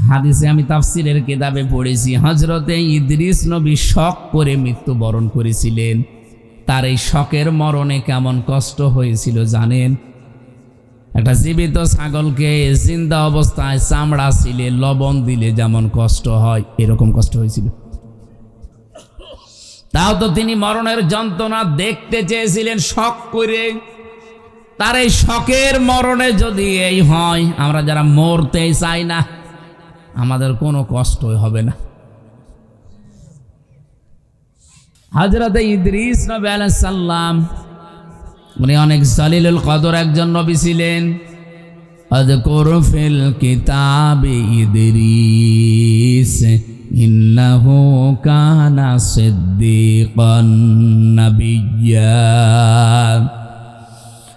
হাদিসে আমি তাফসিরের কিতাবে পড়েছি, হযরতে ইদ্রিস নবী শক করে মৃত্যুবরণ করেছিলেন। তার এই শকের মরণে কেমন কষ্ট হয়েছিল জানেন? একটা জীবিত ছাগলকে জিন্দা অবস্থায় চামড়া ছিলে লবণ দিলে যেমন কষ্ট হয়, এরকম কষ্ট হয়েছিল। তাও তো তিনি মরণের যন্ত্রণা দেখতে চেয়েছিলেন শক করে। তার এই শকের মরণে যদি এই হয়, আমরা যারা মরতেই চাই না, আমাদের কোনো কষ্টই হবে না। হযরতে ইদ্রিস নবী আলাইহিস সালাম উনি অনেক জলিলুল কদর একজন নবী ছিলেন। আযকুর ফিল কিতাবি ইদ্রিস ইন্নাহু কানা সিদ্দীকান নাবিয়্যা।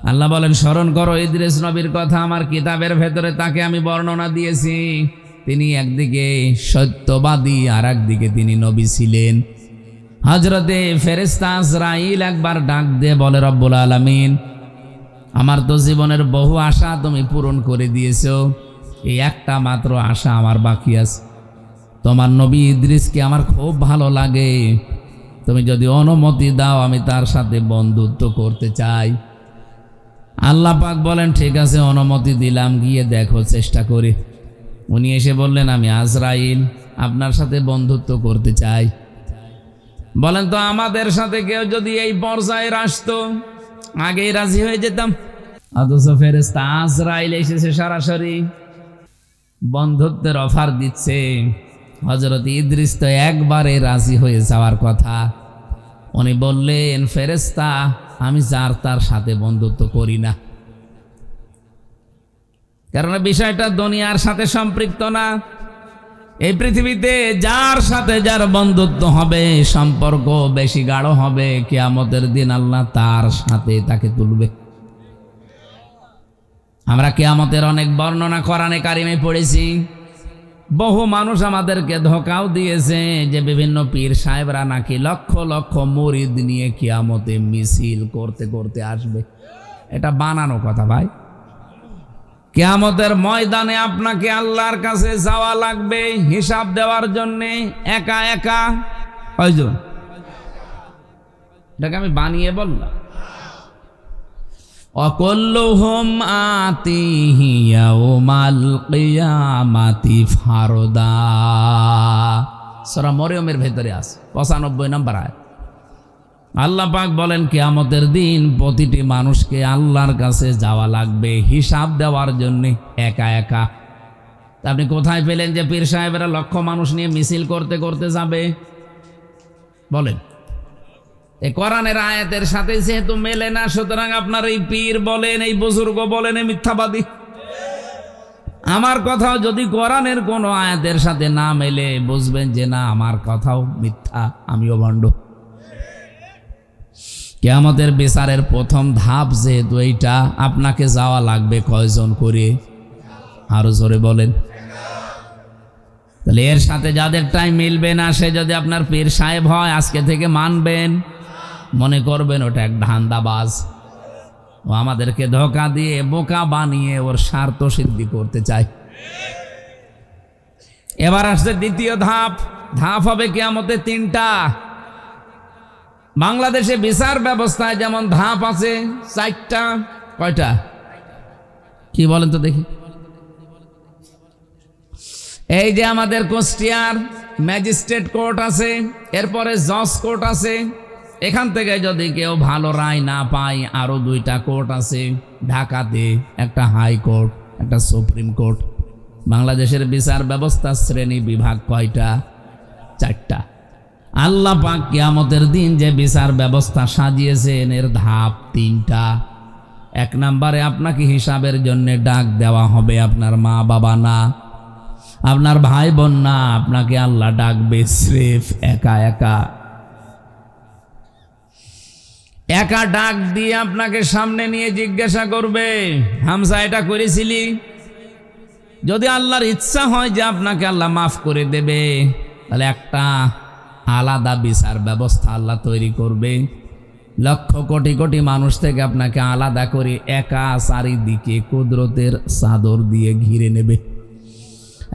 আল্লাহ বলেন, স্মরণ করো ইদ্রিস নবীর কথা, আমার কিতাবের ভেতরে তাকে আমি বর্ণনা দিয়েছি। তিনি একদিকে সত্যবাদী আর একদিকে তিনি নবী ছিলেন। হযরতে ফেরেশতা আজরাইল একবার ডাক দিয়ে বলে, রব্বুল আলামিন, আমার তো জীবনের বহু আশা তুমি পূরণ করে দিয়েছো, এই একটা মাত্র আশা আমার বাকি আছে। তোমার নবী ইদ্রিসকে আমার খুব ভালো লাগে, তুমি যদি অনুমতি দাও আমি তার সাথে বন্ধুত্ব করতে চাই। আল্লাহ পাক বলেন, ঠিক আছে, অনুমতি দিলাম, গিয়ে দেখো, চেষ্টা করে। উনি এসে বললেন, আমি আজরাইল, আপনার সাথে বন্ধুত্ব করতে চাই। বলেন তো, আমাদের সাথে কেউ যদি এই পর্যায়ে আসতো, আগেই রাজি হয়ে যেতাম। অথচ ফেরেশতা আজরাইল এসেছে সরাসরি বন্ধুত্বের অফার দিচ্ছে। হযরত ইদ্রিস তো একবারে রাজি হয়ে যাওয়ার কথা। উনি বললেন, ফেরেশতা, আমি যার তার সাথে বন্ধুত্ব করি না, কারণ বিষয়টা দুনিয়ার সাথে সম্পৃক্ত না। এই পৃথিবীতে যার সাথে যার বন্ধুত্ব হবে, সম্পর্ক বেশি গাঢ় হবে, কিয়ামতের দিন আল্লাহ তার সাথে তাকে তুলবে। আমরা কিয়ামতের অনেক বর্ণনা কোরআনে কারিমে পড়েছি। বহু মানুষ আমাদেরকে ধোঁকাও দিয়েছে যে বিভিন্ন পীর সাহেবরা নাকি লক্ষ লক্ষ মুরিদ নিয়ে কিয়ামতে মিছিল করতে করতে আসবে। এটা বানানো কথা ভাই। কিয়ামতের ময়দানে আপনাকে আল্লাহর কাছে যাওয়া লাগবে হিসাব দেওয়ার জন্যে, একা একা। কয়জন? এটাকে আমি বানিয়ে বললাম। অকুল্লুহুম আতিহি ইয়াউমাল কিয়ামাতি ফারদা। সূরা মরিয়মের ভেতরে আছে 95 নম্বর আয়াত। আল্লাহ পাক বলেন, কিয়ামতের দিন প্রতিটি মানুষকে আল্লাহর কাছে যাওয়া লাগবে হিসাব দেওয়ার জন্য, একা একা। আপনি কোথায় পেলেন যে পীর সাহেবেরা লক্ষ মানুষ নিয়ে মিছিল করতে করতে যাবে? বলেন। এই কোরআনের আয়াতের সাথে যেহেতু মেলে না, সুতরাং আপনার এই পীর বলেন, এই বুজুর্গ বলেন, এই মিথ্যাবাদী। আমার কথাও যদি কোরআনের কোনো আয়াতের সাথে না মেলে, বুঝবেন যে না, আমার কথাও মিথ্যা, আমিও ভণ্ড। কিয়ামতের বিচারের প্রথম ধাপ যেহেতু এইটা, আপনাকে যাওয়া লাগবে কয়জন করে? আরো জোরে বলেন। তাহলে এর সাথে যাদের টাইম মিলবে না, সে যদি আপনার পীর সাহেব হয়, আজকে থেকে মানবেন, মনে করবেন ওটা এক ধান্দাবাজ, ও আমাদেরকে ধোঁকা দিয়ে বোকা বানিয়ে ওর স্বার্থ সিদ্ধি করতে চায়। এবার আসছে দ্বিতীয় ধাপ। ধাপ হবে কিয়ামতে 3টা। বাংলাদেশে বিচার ব্যবস্থায় যেমন ধাপ আছে 4টা। কয়টা? কি বলেন তো দেখি। এই যে আমাদের কুষ্টিয়ার ম্যাজিস্ট্রেট কোর্ট আছে, এরপরে জজ কোর্ট আছে। এখান থেকে যদি কেউ ভালো রায় না পায়, আরো 2টা কোর্ট আছে ঢাকাতে, একটা হাই কোর্ট, একটা সুপ্রিম কোর্ট। বাংলাদেশের বিচার ব্যবস্থা শ্রেণী বিভাগ কয়টা? 4টা। আল্লাহ পাক কিয়ামতের দিন যে বিচার ব্যবস্থা সাজিয়েছেন, এর ধাপ 3টা। 1 নম্বরে আপনাকে হিসাবের জন্য ডাক দেওয়া হবে, আপনার মা বাবা না, আপনার ভাই বোন না, আপনাকে আল্লাহ ডাকবে স্রেফ একা একা। একা ডাক দিয়ে আপনাকে সামনে নিয়ে জিজ্ঞাসা করবে, হামজা এটা করেছিলি? যদি আল্লাহর ইচ্ছা হয় যে আপনাকে আল্লাহ মাফ করে দেবে, তাহলে একটা আলাদা বিচার ব্যবস্থা আল্লাহ তৈরি করবে। লক্ষ কোটি কোটি মানুষ থেকে আপনাকে আলাদা করে একা চারিদিকে কুদরতের চাদর দিয়ে ঘিরে নেবে।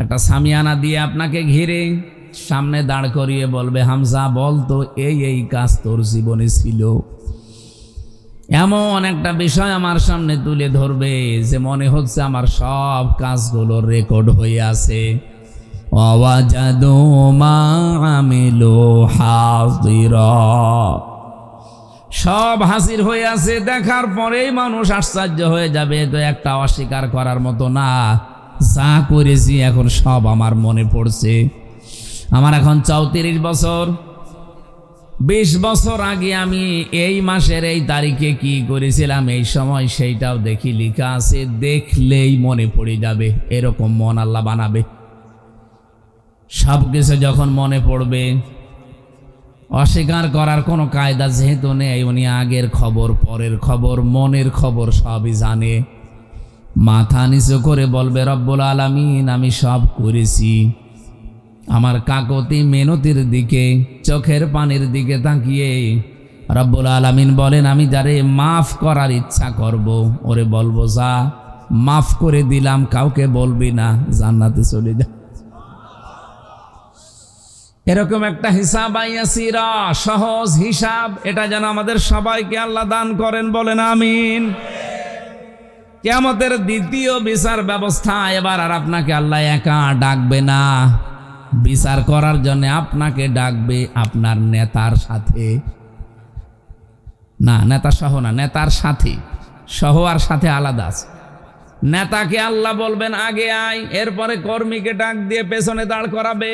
একটা সামিয়ানা দিয়ে আপনাকে ঘিরে সামনে দাঁড় করিয়ে বলবে, হামজা বল তো এই কাজ তোর জীবনে ছিল। এমন একটা বিষয় আমার সামনে তুলে ধরবে যে মনে হচ্ছে আমার সব কাজগুলো রেকর্ড হয়ে আছে। ওয়াজাদু মা আমিলু হাযিরা, সব হাজির হয়ে আছে। দেখার পরেই মানুষ আশ্চর্য হয়ে যাবে, তো একটা অস্বীকার করার মতো না। যা করেছি এখন সব আমার মনে পড়ছে। আমার এখন 34 বছর। 20 বছর আগে আমি এই মাসের এই তারিখে কি করেছিলাম, এই সময় সেইটাও দেখি লেখা আছে। দেখলেই মনে পড়ে যাবে, এরকম মন আল্লাহ বানাবে। সব কিছু যখন মনে পড়বে, অস্বীকার করার কোনো কায়দা যেহেতু নেই, উনি আগের খবর, পরের খবর, মনের খবর সবই জানে। মাথা নিচু করে বলবে, রব্বুল আলামিন আমি সব করেছি। আমার কাকতি মেনতির দিকে, চোখের পানির দিকে তাকিয়ে রব্বুল আলামিন বলেন, আমি যারে মাফ করার ইচ্ছা করব ওরে বলবো যা মাফ করে দিলাম, কাউকে বলবি না, জান্নাতে চলে যা। এরকম একটা হিসাব আইয়াসিরা, সহজ হিসাব, এটা যেন আমাদের সবাইকে আল্লাহ দান করেন, বলেন আমিন। কিয়ামতের দ্বিতীয় বিচার ব্যবস্থা, এবার আর আপনাকে আল্লাহ একা ডাকবে না, বিচার করার জন্য আপনাকে ডাকবে আপনার নেতার সাথে। না, নেতা সহ না, নেতার সাথে। সহ আর সাথে আলাদা আছে। নেতাকে আল্লাহ বলবেন আগে আয়, এরপরে কর্মীকে ডাক দিয়ে পেছনে দাঁড় করাবে।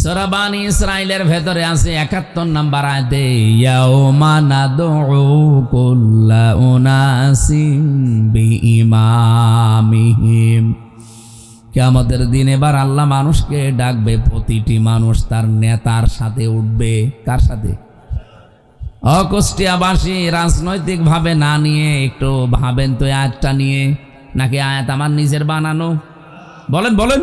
সূরা বানী ইসরাঈলের ভেতরে আছে 71 নম্বর আয়াতে, ইয়াউমা নাদউ কুল্লা উনাসিম বিইমামিহিম। কিয়ামতের দিন এবার আল্লাহ মানুষকে ডাকবে, প্রতিটি মানুষ তার নেতার সাথে উঠবে। কার সাথে? অকুষ্টিয়াবাসী রাজনৈতিক ভাবে না নিয়ে একটু ভাবেন তো আয়াতটা নিয়ে, নাকি আয়াত আমার নিজের বানানো? বলেন বলেন।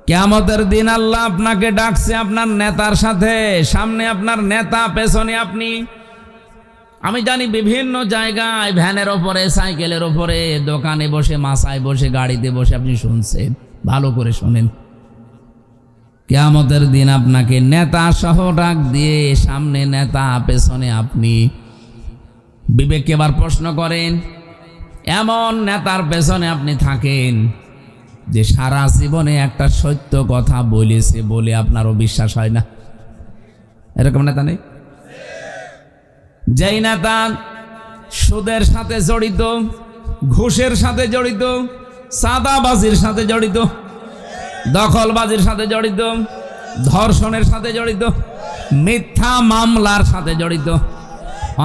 কিয়ামতের দিন আল্লাহ আপনাকে ডাকছে আপনার নেতার সাথে। সামনে আপনার নেতা, পেছনে আপনি। আমি জানি বিভিন্ন জায়গায় ভ্যানের ওপরে, সাইকেলের ওপরে, দোকানে বসে, মাসায় বসে, গাড়িতে বসে আপনি শুনছেন। ভালো করে শোনেন, কিয়ামতের দিন আপনাকে নেতা সহ ডাক দিয়ে, সামনে নেতা, পেছনে আপনি। বিবেককে এবার প্রশ্ন করেন, এমন নেতার পেছনে আপনি থাকেন যে সারা জীবনে একটা সত্য কথা বলেছে বলে আপনারও বিশ্বাস হয় না। এরকম নেতা নেই? যেই নেতা সুদের সাথে জড়িত, ঘুষের সাথে জড়িত, চাঁদাবাজির সাথে জড়িত, দখলবাজির সাথে জড়িত, ধর্ষণের সাথে জড়িত, মিথ্যা মামলার সাথে জড়িত,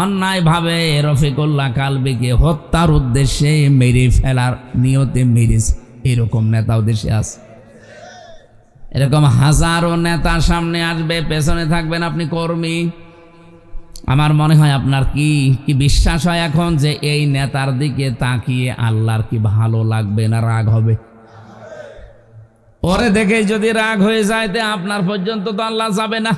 অন্যায়ভাবে রফিকুল্লাহ কালবিকে হত্যার উদ্দেশ্যে মেরে ফেলার নিয়তে মেরেছে, এরকম নেতাও দেশে আছে। এরকম হাজারো নেতা সামনে আসবে, পেছনে থাকবেন আপনি কর্মী। আমার মনে হয় আপনার কি বিশ্বাস হয় এখন যে এই নেতার দিকে তাকিয়ে আল্লাহর কি ভালো লাগবে না রাগ হবে? ওরে দেখে যদি রাগ হয়ে যায় তে আপনার পর্যন্ত তো আল্লাহ যাবে না।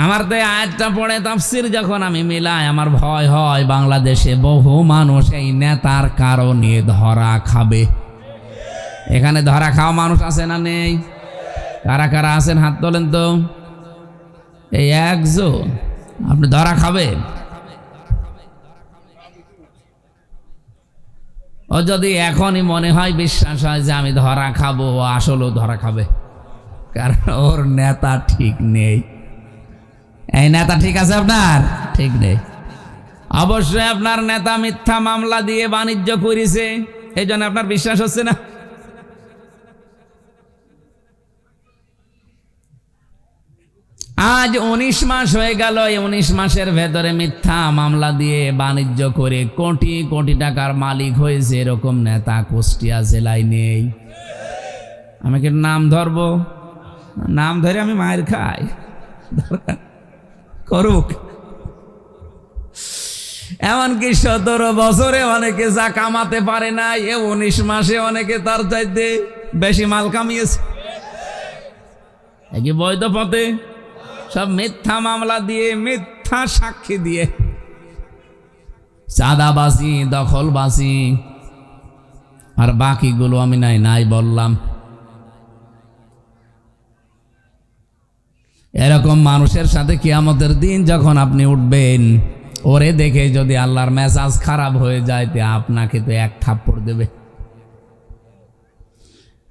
আমার তো আয়াতটা পড়ে তাফসীর যখন আমি মিলাই, আমার ভয় হয় বাংলাদেশে বহু মানুষ এই নেতার কারণে ধরা খাবে। এখানে ধরা খাওয়া মানুষ আছে না নেই? কারা কারা আছেন হাত তোলেন তো। এই একজন, আপনি ধরা খাবেন। ও যদি এখনই মনে হয়, বিশ্বাস হয় যে আমি ধরা খাবো, ও আসলেও ধরা খাবে, কারণ ওর নেতা ঠিক নেই। এই নেতা ঠিক আছে, আপনার ঠিক নেই। অবশ্যই আপনার নেতা মিথ্যা মামলা দিয়ে বাণিজ্য করেছে, এই জন্য আপনার বিশ্বাস হচ্ছে না। আজ 19 মাস হয়ে গেল, এই 19 মাসের ভেতরে মিথ্যা মামলা দিয়ে বাণিজ্য করে কোটি কোটি টাকার মালিক হয়েছে, এরকম নেতা কুষ্টিয়া জেলায় নেই। আমি কি নাম ধরবো? নাম ধরে আমি মায়ের খাই, করুক। এমনকি 17 বছরে অনেকে যা কামাতে পারে না, এ 19 মাসে অনেকে তার চাইতে বেশি মাল কামিয়েছে। কি বৈধ পথে? সব মিথ্যা মামলা দিয়ে, মিথ্যা সাক্ষী দিয়ে। চাঁদাবাজি, দখলবাজি, আর বাকিগুলো আমি নাই বললাম। এরকম মানুষের সাথে কিয়ামতের দিন যখন আপনি উঠবেন, ওরে দেখে যদি আল্লাহর মেজাজ খারাপ হয়ে যায়, তে আপনাকে তো এক থাপ্পড় দেবে।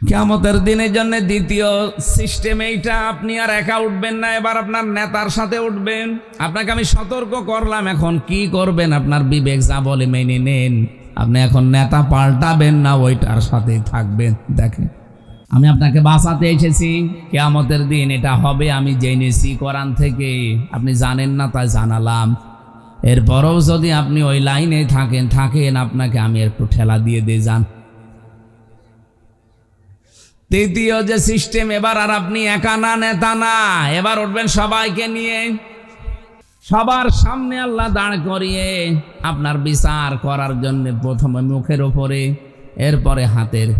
কিয়ামতের দিনের জন্য দ্বিতীয় সিস্টেম এইটা, আপনি আর একা উঠবেন না, এবার আপনার নেতার সাথে উঠবেন। আপনাকে আমি সতর্ক করলাম, এখন কি করবেন আপনার বিবেক যা বলে মেনে নেন। আপনি এখন নেতা পাল্টাবেন না, ওইটার সাথেই থাকবেন। দেখেন, আমি আপনাকে বাঁচাতে এসেছি, কিয়ামতের দিন এটা হবে আমি জেনেছি কোরআন থেকে, আপনি জানেন না তাই জানালাম। এরপরেও যদি আপনি ওই লাইনে থাকেন, আপনাকে আমি একটু ঠেলা দিয়ে যান। তৃতীয় যে সিস্টেম, এবার আর আপনি একা না, নেতা না, এবার উঠবেন সবাইকে নিয়ে। সবার সামনে আল্লাহ দাঁড় করিয়ে আপনার বিচার করার জন্য প্রথমে মুখের ওপরে, এরপরে হাতের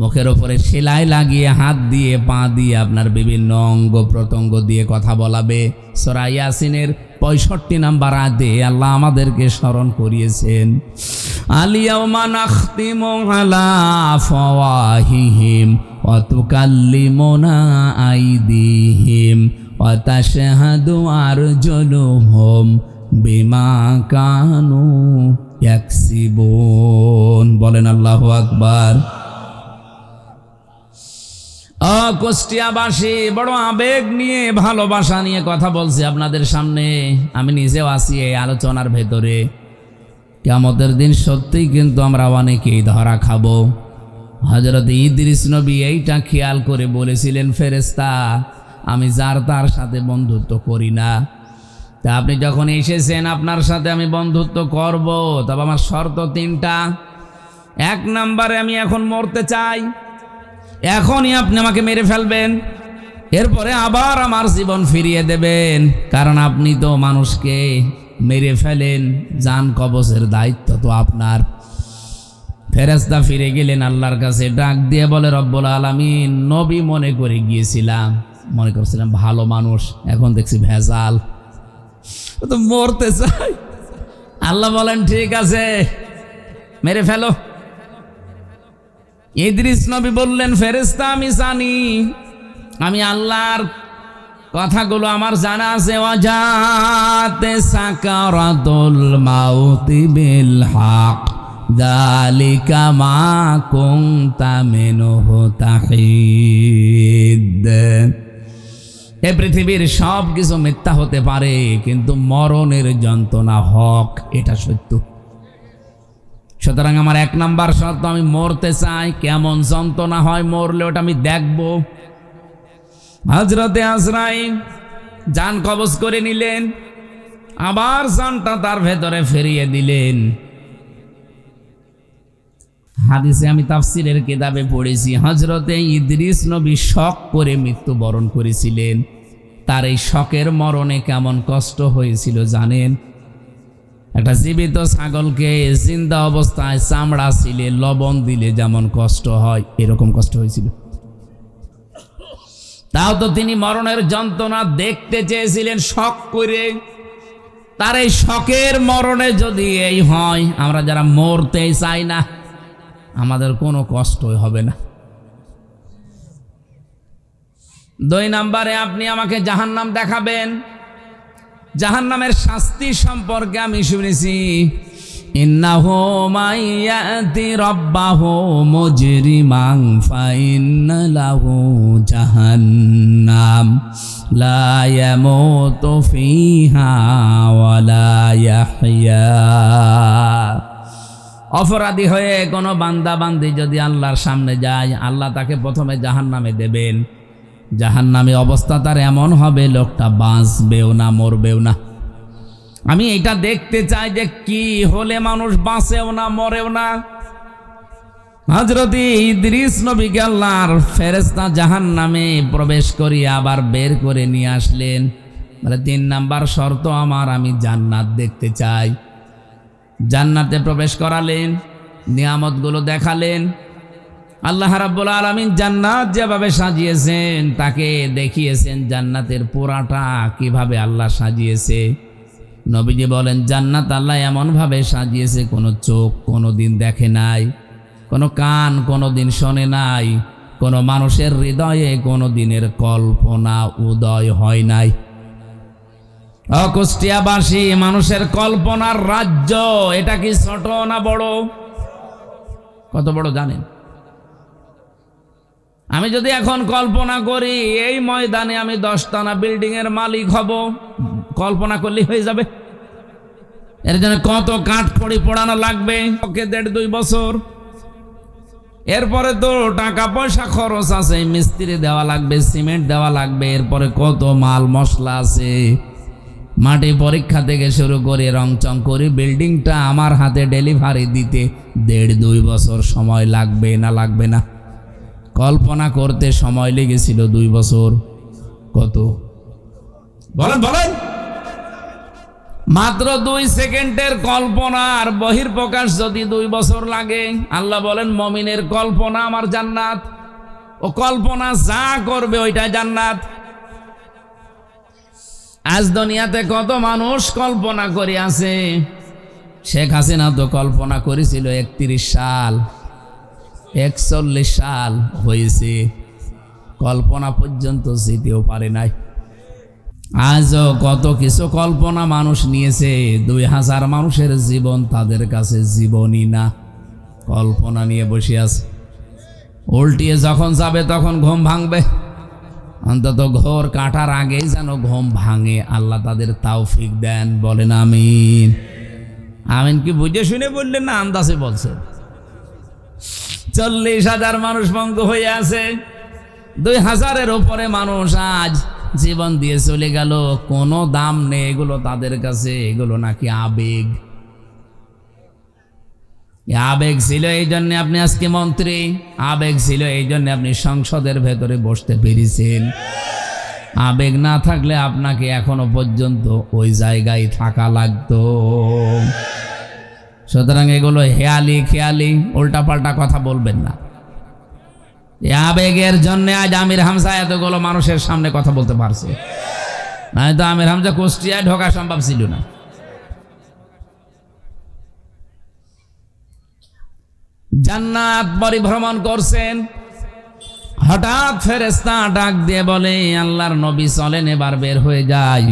মুখের ওপরে সেলাই লাগিয়ে হাত দিয়ে পা দিয়ে আপনার বিভিন্ন অঙ্গ প্রত্যঙ্গ দিয়ে কথা বলাবে। সূরা ইয়াসিনের 65 নম্বর আয়াতে আল্লাহ আমাদেরকে স্মরণ করিয়েছেন, আলিয়াউমা নাখতিমু আলা আফওয়াহিহিম ওয়া তুকাল্লিমুনা আইদিহিম ওয়া তাশহাদু আরজুলুহুম বিমা কানু ইয়াকসিবুন। বলেন আল্লাহু আকবার। কুষ্টিয়াবাসী বড় আবেগ নিয়ে, ভালোবাসা নিয়ে কথা বলছি আপনাদের সামনে। আমি নিজেও আছি এই আলোচনার ভেতরে। কিয়ামতের দিন সত্যিই কিন্তু আমরা অনেকেই ধরা খাবো। হযরত ইদ্রিস নবী এইটা খেয়াল করে বলেছিলেন, ফেরেশতা আমি যার তার সাথে বন্ধুত্ব করি না। তা আপনি যখন এসেছেন আপনার সাথে আমি বন্ধুত্ব করব, তবে আমার শর্ত 3টা। 1 নম্বরে আমি এখন মরতে চাই, এখনই আপনি আমাকে মেরে ফেলবেন, এরপরে আবার আমার জীবন ফিরিয়ে দেবেন, কারণ আপনি তো মানুষকে মেরে ফেলেন, জান কবজের দায়িত্ব তো আপনার। ফেরেশতা ফিরে গেলেন আল্লাহর কাছে, ডাক দিয়ে বলে, রব্বুল আলামিন, নবী মনে করে গিয়েছিলাম, মনে করছিলাম ভালো মানুষ, এখন দেখছি ভেজাল, তো মরতে চাই। আল্লাহ বলেন ঠিক আছে, মেরে ফেলো। ইদ্রিস নবী বললেন, ফেরেশতা আমি জানি, আমি আল্লাহর কথাগুলো আমার জানা আছে। ওয়াজাতে সাকারাতুল মাউতি বিল হক যালিকা মা কুনতা মিনহু তাহিদ। এই পৃথিবীর সব কিছু মিথ্যা হতে পারে, কিন্তু মরণের যন্ত্রণা হক, এটা সত্য। সুতরাং আমার 1 নাম্বার শর্ত, আমি মরতে চাই। কেমন যন্ত্রণা হয় মরলে, ওটা আমি দেখব। হযরতে আজরাইল জান কবজ করে নিলেন, আবার জানটা তার ভেতরে ফিরিয়ে দিলেন। হাদিসে আমি তাফসিরের কিতাবে পড়েছি, হযরতে ইদ্রিস নবী শক করে মৃত্যুবরণ করেছিলেন। তার এই শকের মরণে কেমন কষ্ট হয়েছিল জানেন? একটা জীবিত ছাগলকে জিন্দা অবস্থায় চামড়া ছিলে লবণ দিলে যেমন কষ্ট হয়, এরকম কষ্ট হয়েছিল। তাও তো তিনি মরণের যন্ত্রণা দেখতে চেয়েছিলেন শক করে। তার এই শকের মরণে যদি এই হয়, আমরা যারা মরতে চাই না, আমাদের কোনো কষ্টই হবে না। 2 নম্বরে আপনি আমাকে জাহান্নাম দেখাবেন। জাহান্নামের শাস্তি সম্পর্কে আমি শুনেছি, ইন্নাহু মাইয়াতি রাব্বাহু মুজরিমান ফাইন্না লাহু জাহান্নাম লা ইয়ামুতু ফিহা ওয়া লা ইয়াহইয়া। অপরাধী হয়ে কোনো বান্দা বান্দি যদি আল্লাহর সামনে যায়, আল্লাহ তাকে প্রথমে জাহান্নামে দেবেন। জাহান্নামে অবস্থা তার এমন হবে, লোকটা বাঁচবেও না, মরবেও না। আমি এটা দেখতে চাই যে কি হলে মানুষ বাঁচেও না, মরেও না। হযরত ইদ্রিস নবীকে আল্লাহর ফেরেশতা জাহান্নামে প্রবেশ করিয়ে আবার বের করে নিয়ে আসলেন। মানে 3 নাম্বার শর্ত আমার, আমি জান্নাত দেখতে চাই। জান্নাতে প্রবেশ করালেন, নিয়ামতগুলো দেখালেন। আল্লাহ রাব্বুল আলামিন জান্নাত যেভাবে সাজিয়েছেন, তাকে দেখিয়েছেন জান্নাতের পোড়াটা কিভাবে আল্লাহ সাজিয়েছে। নবীজি বলেন জান্নাত আল্লাহ এমনভাবে সাজিয়েছে কোনো চোখ কোনো দিন দেখে নাই, কোনো কান কোনো দিন শোনে নাই, কোনো মানুষের হৃদয়ে কোনো দিনের কল্পনা উদয় হয় নাই। কুষ্টিয়াবাসী মানুষের কল্পনার রাজ্য, এটা কি ছোট না বড়? কত বড় জানেন? আমি যদি এখন কল্পনা করি এই ময়দানে আমি 10তলা বিল্ডিং এর মালিক হব, কল্পনা করলে হয়ে যাবে? এর জন্য কত কাঠ খড়ি পোড়ানো লাগবে, ওকে 1.5-2 বছর। এরপরে তো টাকা পয়সা খরচ আছে, মিস্ত্রি দেওয়া লাগবে, সিমেন্ট দেওয়া লাগবে, এরপরে কত মাল মশলা আছে। মাটি পরীক্ষা থেকে শুরু করে রংচং করে বিল্ডিংটা আমার হাতে ডেলিভারি দিতে 1.5-2 বছর সময় লাগবে না লাগবে না? কল্পনা করতে সময় লেগেছিল 2 বছর। কত বলেন বলেন? মাত্র 2 সেকেন্ডের কল্পনার বহির্প্রকাশ যদি 2 বছর লাগে। আল্লাহ বলেন মুমিনের কল্পনা আমার জান্নাত, ও কল্পনা যা করবে ওইটাই জান্নাত। আজ দুনিয়াতে কত মানুষ কল্পনা করে আছে। শেখ হাসিনা তো কল্পনা করেছিল 31 সাল, 41 সাল হয়েছে, কল্পনা পর্যন্ত যেতেও পারে নাই। আজও কত কিছু কল্পনা মানুষ নিয়েছে, 2000 মানুষের জীবন তাদের কাছে জীবনই না, কল্পনা নিয়ে বসে আছে। উল্টিয়ে যখন যাবে তখন ঘুম ভাঙবে, অন্তত ঘোর কাটার আগেই যেন ঘুম ভাঙে। আল্লাহ তাদের তৌফিক দেন, বলেন আমিন। আমিন কি বুঝে শুনে বললেন না আন্দাজে বলছেন? 40,000 মানুষ পঙ্গু হয়ে আছে, 2000-এর উপরে মানুষ আজ জীবন দিয়ে চলে গেল, কোনো দাম নেই এগুলো তাদের কাছে। এগুলো নাকি আবেগ। আবেগ ছিল এই জন্য আপনি আজকে মন্ত্রী, আবেগ ছিল এই জন্য আপনি সংসদের ভেতরে বসতে পেরেছেন। আবেগ না থাকলে আপনাকে এখনো পর্যন্ত ওই জায়গায় থাকা লাগতো। সুতরাং এগুলো হেয়ালি খেয়ালি উল্টাপাল্টা কথা বলবেন না। আবেগের জন্য আজ আমির হামজা এতগুলো মানুষের সামনে কথা বলতে পারছে, নয়তো আমির হামজা কুষ্টিয়ায় ঢোকা সম্ভব ছিল না। জান্নাত পরিভ্রমণ করছেন, হঠাৎ ফেরেশতা ডাক দিয়ে বলে আল্লাহর নবী চলেন এবার বের হয়ে যায়।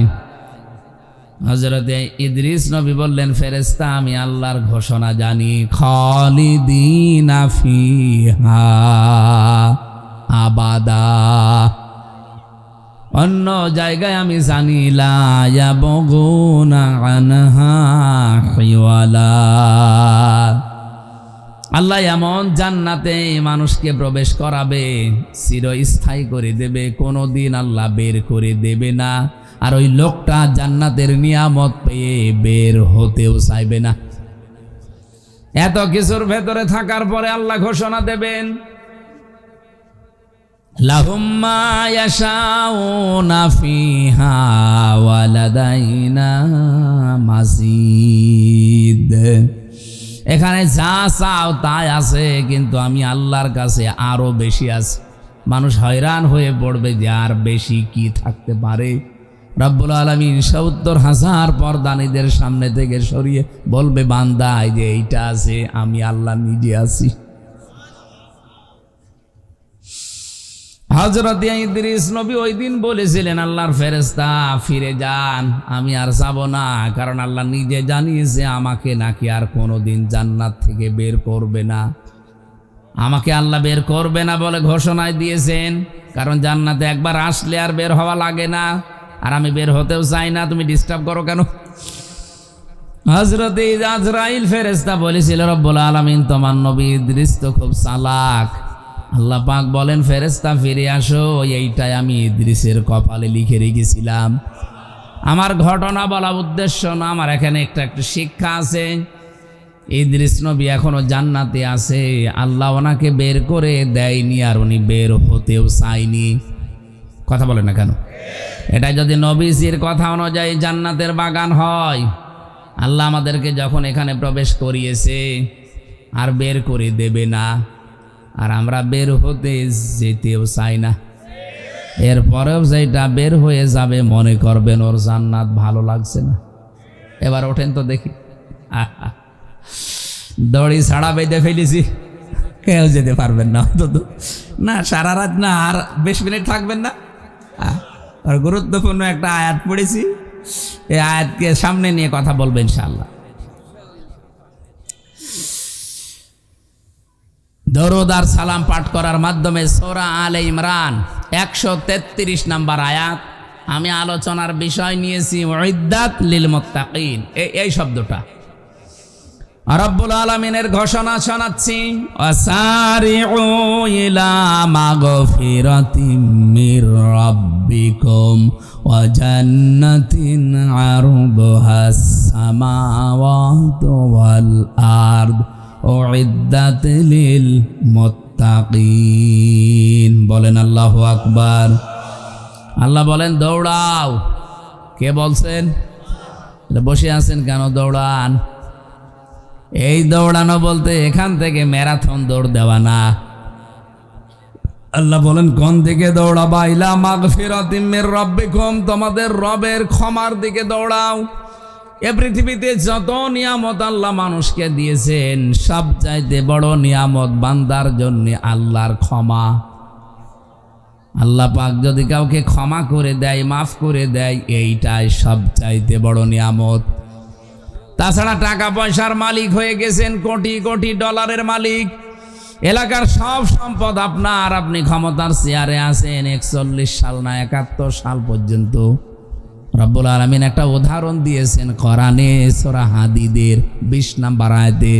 হযরতে ইদ্রিস নবী বললেন ফেরেশতা আমি আল্লাহর ঘোষণা জানি, খালিদিনা ফিহা আবাদা। অন্য জায়গায় আমি জানি লা ইয়াবগুনা আনহা হিওয়ালা। আল্লাহ এমন জান্নাতে মানুষকে প্রবেশ করাবে, চিরস্থায়ী করে দেবে, কোনোদিন আল্লাহ বের করে দেবে না। আর ওই লোকটা জান্নাতের নিয়ামত পেয়ে বের হতেও চাইবে না। এত কিছুর ভেতরে থাকার পরে আল্লাহ ঘোষণা দেবেন লাহুম মা ইয়াশাউনা ফিহা ওয়া লাদাইনা মাজিদ। এখানে যা চাও তাই আছে, কিন্তু আমি আল্লাহর কাছে আরো বেশি আছে। মানুষ হয়রান হয়ে পড়বে যে আর বেশি কি থাকতে পারে। রব্বুল আলামিন 70,000 পর্দানীদের সামনে থেকে সরিয়ে বলবে বান্দা এই যে এইটা আছে, আমি আল্লাহ নিজে আছি। হযরত ইদ্রিস নবী ওই দিন বলেছিলেন আল্লাহর ফেরেশতা ফিরে যান, আমি আর যাব না, কারণ আল্লাহ নিজে জানিয়েছে আমাকে নাকি আর কোনোদিন জান্নাত থেকে বের করবে না। আমাকে আল্লাহ বের করবে না বলে ঘোষণায় দিয়েছেন, কারণ জান্নাতে একবার আসলে আর বের হওয়া লাগে না, আর আমি বের হতেও চাই না, তুমি ডিস্টার্ব করো কেন? হযরত আজরাইল ফেরেশতা বলেছিল রব্বুল আলামিন তোমার নবী ইদ্রিস তো খুব চালাক। আল্লাহ পাক বলেন ফেরেশতা ফিরে আসো, এইটাই আমি ইদ্রিসের কপালে লিখে রেখেছিলাম। আমার ঘটনা বলা উদ্দেশ্য না, আমার এখানে একটু শিক্ষা আছে। ইদ্রিস নবী এখনো জান্নাতে আছে, আল্লাহ ওনাকে বের করে দেয়নি, আর উনি বের হতেও চায়নি। কথা বলে না কেন? এটা যদি নবীজির কথা অনুযায়ী জান্নাতের বাগান হয়, আল্লাহ আমাদেরকে যখন এখানে প্রবেশ করিয়েছে আর বের করে দেবে না, আর আমরা বের হতে যেতেও চাই না। এরপরেও যেটা বের হয়ে যাবে মনে করবেন ওর জান্নাত ভালো লাগছে না। এবার ওঠেন তো দেখি। আহা, দড়ি ছাড়া বেঁধে ফেলেছি, কেউ যেতে পারবেন না অন্তত না, সারা রাত না, আর 20 মিনিট থাকবেন না। আর গুরুত্বপূর্ণ একটা আয়াত পড়েছি, এই আয়াতকে সামনে নিয়ে কথা বলবেন ইনশাআল্লাহ। দরুদ আর সালাম পাঠ করার মাধ্যমে সূরা আলে ইমরান 133 নম্বর আয়াত। আমি আলোচনার বিষয় নিয়েছি উইদ্দাত লিল মুত্তাকিন, এই শব্দটা রব্বুল আলামিনের ঘোষণা শোনাচ্ছি, ওয়াসারিউ ইলা মাগফিরাতিম মির রাব্বিকুম ওয়া জান্নাতিন আরদুহাস সামাওয়াতু ওয়াল আরদ উইদ্দাত লিল মুত্তাকিন। বলেন আল্লাহু আকবার। আল্লাহ বলেন দৌড়াও। কে বলছেন? বসে আছেন কেন? দৌড়ান। এই দৌড়ানো বলতে এখান থেকে ম্যারাথন দৌড় দেওয়া না। আল্লাহ বলেন কোন দিকে দৌড়াবা? ইলা মাগফিরাতিম মির রাব্বিকুম, তোমাদের রবের ক্ষমার দিকে দৌড়াও। এ পৃথিবীতে যত নিয়ামত আল্লাহ মানুষকে দিয়েছেন, সবচাইতে বড় নিয়ামত বান্দার জন্য আল্লাহর ক্ষমা। আল্লাহ পাক যদি কাউকে ক্ষমা করে দেয়, মাফ করে দেয়, এইটাই সবচাইতে বড় নিয়ামত। তাছাড়া টাকা পয়সার মালিক হয়ে গেছেন, কোটি কোটি ডলারের মালিক, এলাকার সব সম্পদ আপনার, আপনি ক্ষমতার চেয়ারে আছেন 41 সাল না 71 সাল পর্যন্ত। রব্বুল আলামিন একটা উদাহরণ দিয়েছেন কোরআনে সূরা হাদীদের 20 নম্বর আয়াতে,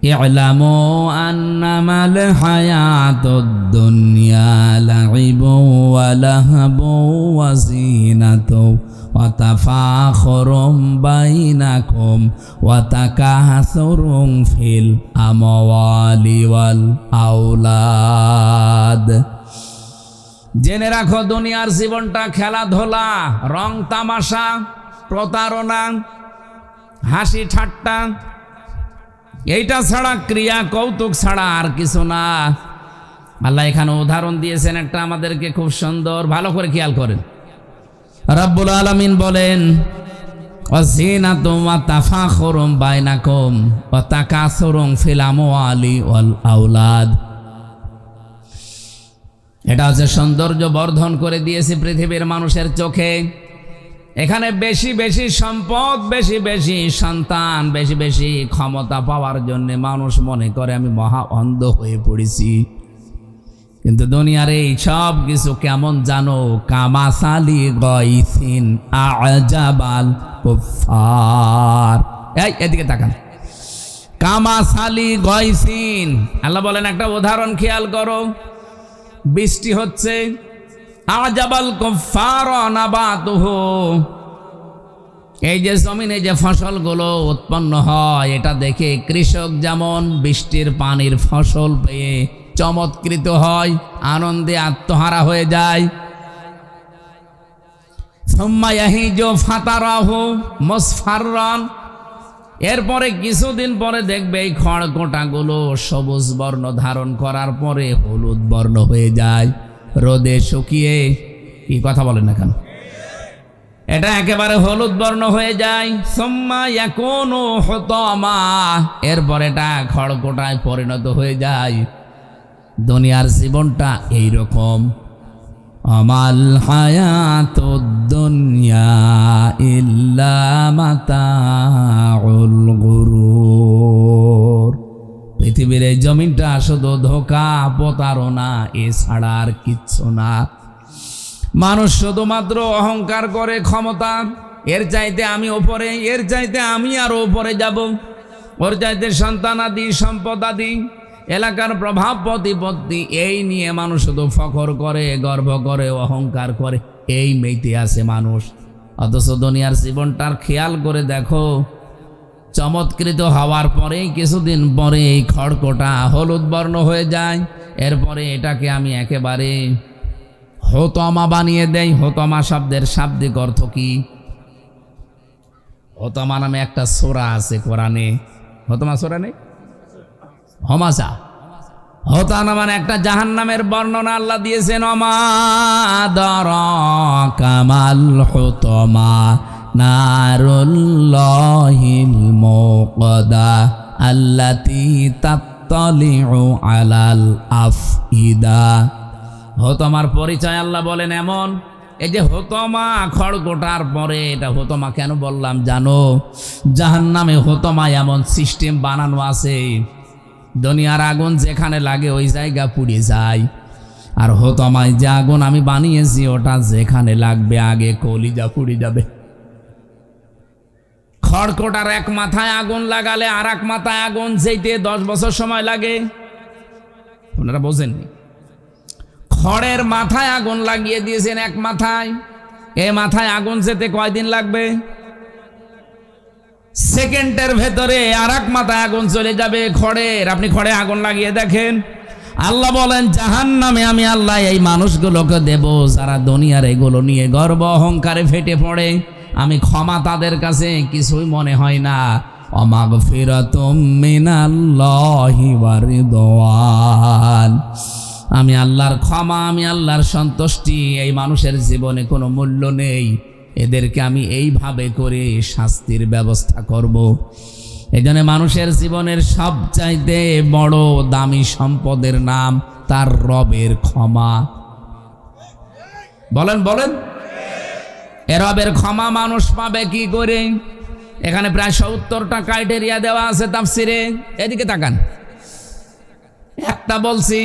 ই'লামু আন্নামাল হায়াতুদ দুনিয়া লাইবু ওয়া লাহবু ওয়া যিনাতু ওয়া তাফাখুরুম বাইনাকুম ওয়া তাকাসুরুম ফিল আমওয়ালি ওয়াল আওলাদ। জেনে রাখো দুনিয়ার জীবনটা খেলাধুলা, রং তামাশা, প্রতারণা, হাসি ঠাট্টা, এইটা ছাড়া, ক্রিয়া কৌতুক ছাড়া আর কিছু না। আল্লাহ এখানে উদাহরণ দিয়েছেন একটা আমাদেরকে খুব সুন্দর, ভালো করে খেয়াল করেন। রব্বুল আলামিন বলেন ওয়াজিনাতুম ওয়া তাফাখুরুম বাইনাকুম ওয়া তাকাসুরুম ফিল আমওয়ালি ওয়াল আওলাদ। এটা হচ্ছে সৌন্দর্য বর্ধন করে দিয়েছে পৃথিবীর মানুষের চোখে। এখানে বেশি বেশি সম্পদ, বেশি বেশি সন্তান, বেশি বেশি ক্ষমতা পাওয়ার জন্য মানুষ মনে করে আমি মহা অন্ধ হয়ে পড়েছি। কিন্তু দুনিয়ার এই সব কিছু কেমন জানো? কামাসালি গাইসিন আজাবাল কুফার। এই এদিকে তাকান, কামাসালি গাইসিন। আল্লাহ বলেন একটা উদাহরণ খেয়াল করো। বৃষ্টি হচ্ছে, আজাবাল কুফার নাবাতুহু, এই যে জমিনে যে ফসলগুলো উৎপন্ন হয়, এটা দেখে কৃষক যেমন বৃষ্টির পানির ফসল পেয়ে চমৎকৃত হয়, আনন্দে আত্মহারা হয়ে যায়। সুম্মা ইয়াহিজু ফাতারাহু মুসফাররান, এরপরে কিছুদিন পরে দেখবে এই খড়কোটাগুলো সবুজ বর্ণ ধারণ করার পরে হলুদ বর্ণ হয়ে যায়, রোদে শুকিয়ে। কি কথা বলেন না কেন? এটা একেবারে হলুদ বর্ণ হয়ে যায়। সুম্মা ইয়াকুনু হুতামা, এরপর এটা খড়কোটায় পরিণত হয়ে যায়। দুনিয়ার জীবনটা এইরকম। আমাল হায়াতুদ দুনিয়া ইল্লা মাতাউল গুরুর, পৃথিবীর এই জমিনটা শুধু ধোঁকা, প্রতারণা, এছাড়া আর কিচ্ছু না। মানুষ শুধুমাত্র অহংকার করে, ক্ষমতা, এর চাইতে আমি ওপরে, এর চাইতে আমি আরো ওপরে যাব, ওর চাইতে সন্তানাদি, সম্পদাদি, এলাকার প্রভাব প্রতিপত্তি, এই নিয়ে মানুষ শুধু ফখর করে, গর্ব করে, অহংকার করে, এই মেতে আছে মানুষ। অথচ দুনিয়ার জীবনটার খেয়াল করে দেখো, চমৎকৃত হওয়ার পরেই কিছুদিন পরে এই খড়কোটা হলুদ বর্ণ হয়ে যায়। এরপরে এটাকে আমি একেবারে হোতমা বানিয়ে দেই। হোতমা শব্দের শাব্দিক অর্থ কি? হোতমা নামে একটা সূরা আছে কোরআনে। হোতমা সূরা নেই? হমাসা। হোতানা মানে একটা জাহান্নামের বর্ণনা আল্লাহ দিয়েছেন। ওমা আদরাকা মাল হুতমা, নারুল্লাহিল মুকদা আল্লাতী তাত্তালিউ আলাল আফইদা। হোতমার পরিচয় আল্লাহ বলেন এমন, এই যে হোতমা খড়গোটার পরে, এটা হোতমা কেন বললাম জানো? জাহান্নামে হোতমা এমন সিস্টেম বানানো আছে, দুনিয়ার আগুন যেখানে লাগে ওই জায়গা পুড়ে যায়, আর হোতমায় যে আগুন আমি বানিয়েছি ওটা যেখানে লাগবে আগে কলিজা পুড়ে যাবে। খড়গোটার এক মাথায় আগুন লাগালে আর এক মাথায় আগুন যেতে 10 বছর সময় লাগে, আপনারা বোঝেননি? খড়ের মাথায় আগুন লাগিয়ে দিয়েছেন এক মাথায়, এ মাথায় আগুন যেতে কয়দিন লাগবে? সেকেন্ডের ভেতরে আর এক মাথায় আগুন চলে যাবে খড়ের। আপনি খড়ে আগুন লাগিয়ে দেখেন। আল্লাহ বলেন জাহান্নামে আমি আল্লাহ এই মানুষগুলোকে দেব যারা দুনিয়ার এগুলো নিয়ে গর্ব অহংকারে ফেটে পড়ে। আমি ক্ষমা তাদের কাছে কিছুই মনে হয় না। অমাগফিরাতুম মিনাল্লাহি ওয়া রিদওয়ান, আমি আল্লাহর ক্ষমা, আমি আল্লাহর সন্তুষ্টি এই মানুষের জীবনে কোনো মূল্য নেই। এদেরকে আমি এইভাবে করে শাস্তির ব্যবস্থা করব। এই জন্য মানুষের জীবনের সবচাইতে বড় দামি সম্পদের নাম তার রবের ক্ষমা। বলেন বলেন, এ রবের ক্ষমা মানুষ পাবে কি করে? এখানে প্রায় 70টা ক্রাইটেরিয়া দেওয়া আছে তাফসিরে। এদিকে তাকান, একটা বলছি,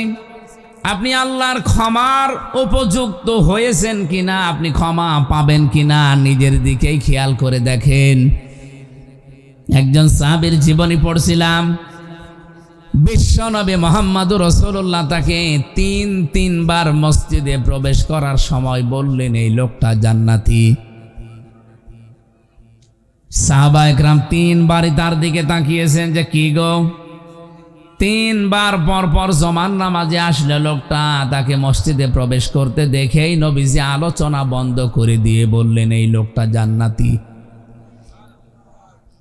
আপনি আল্লাহর ক্ষমার উপযুক্ত হয়েছেন কিনা, আপনি ক্ষমা পাবেন কিনা নিজের দিকেই খেয়াল করে দেখেন। একজন সাহাবীর জীবনী পড়ছিলাম, বিশ্বনবী মুহাম্মদুর রাসূলুল্লাহ তাকে তিনবার মসজিদে প্রবেশ করার সময় বললেন এই লোকটা জান্নাতি। সাহাবায়ে কেরাম 3 বারই তার দিকে তাকিয়েছেন যে কি গো? 3 বার পর জমান নামাজে আসলে লোকটা তাকে মসজিদে প্রবেশ করতে দেখেই নবীজি আলোচনা বন্ধ করে দিয়ে বললেন এই লোকটা জান্নাতি।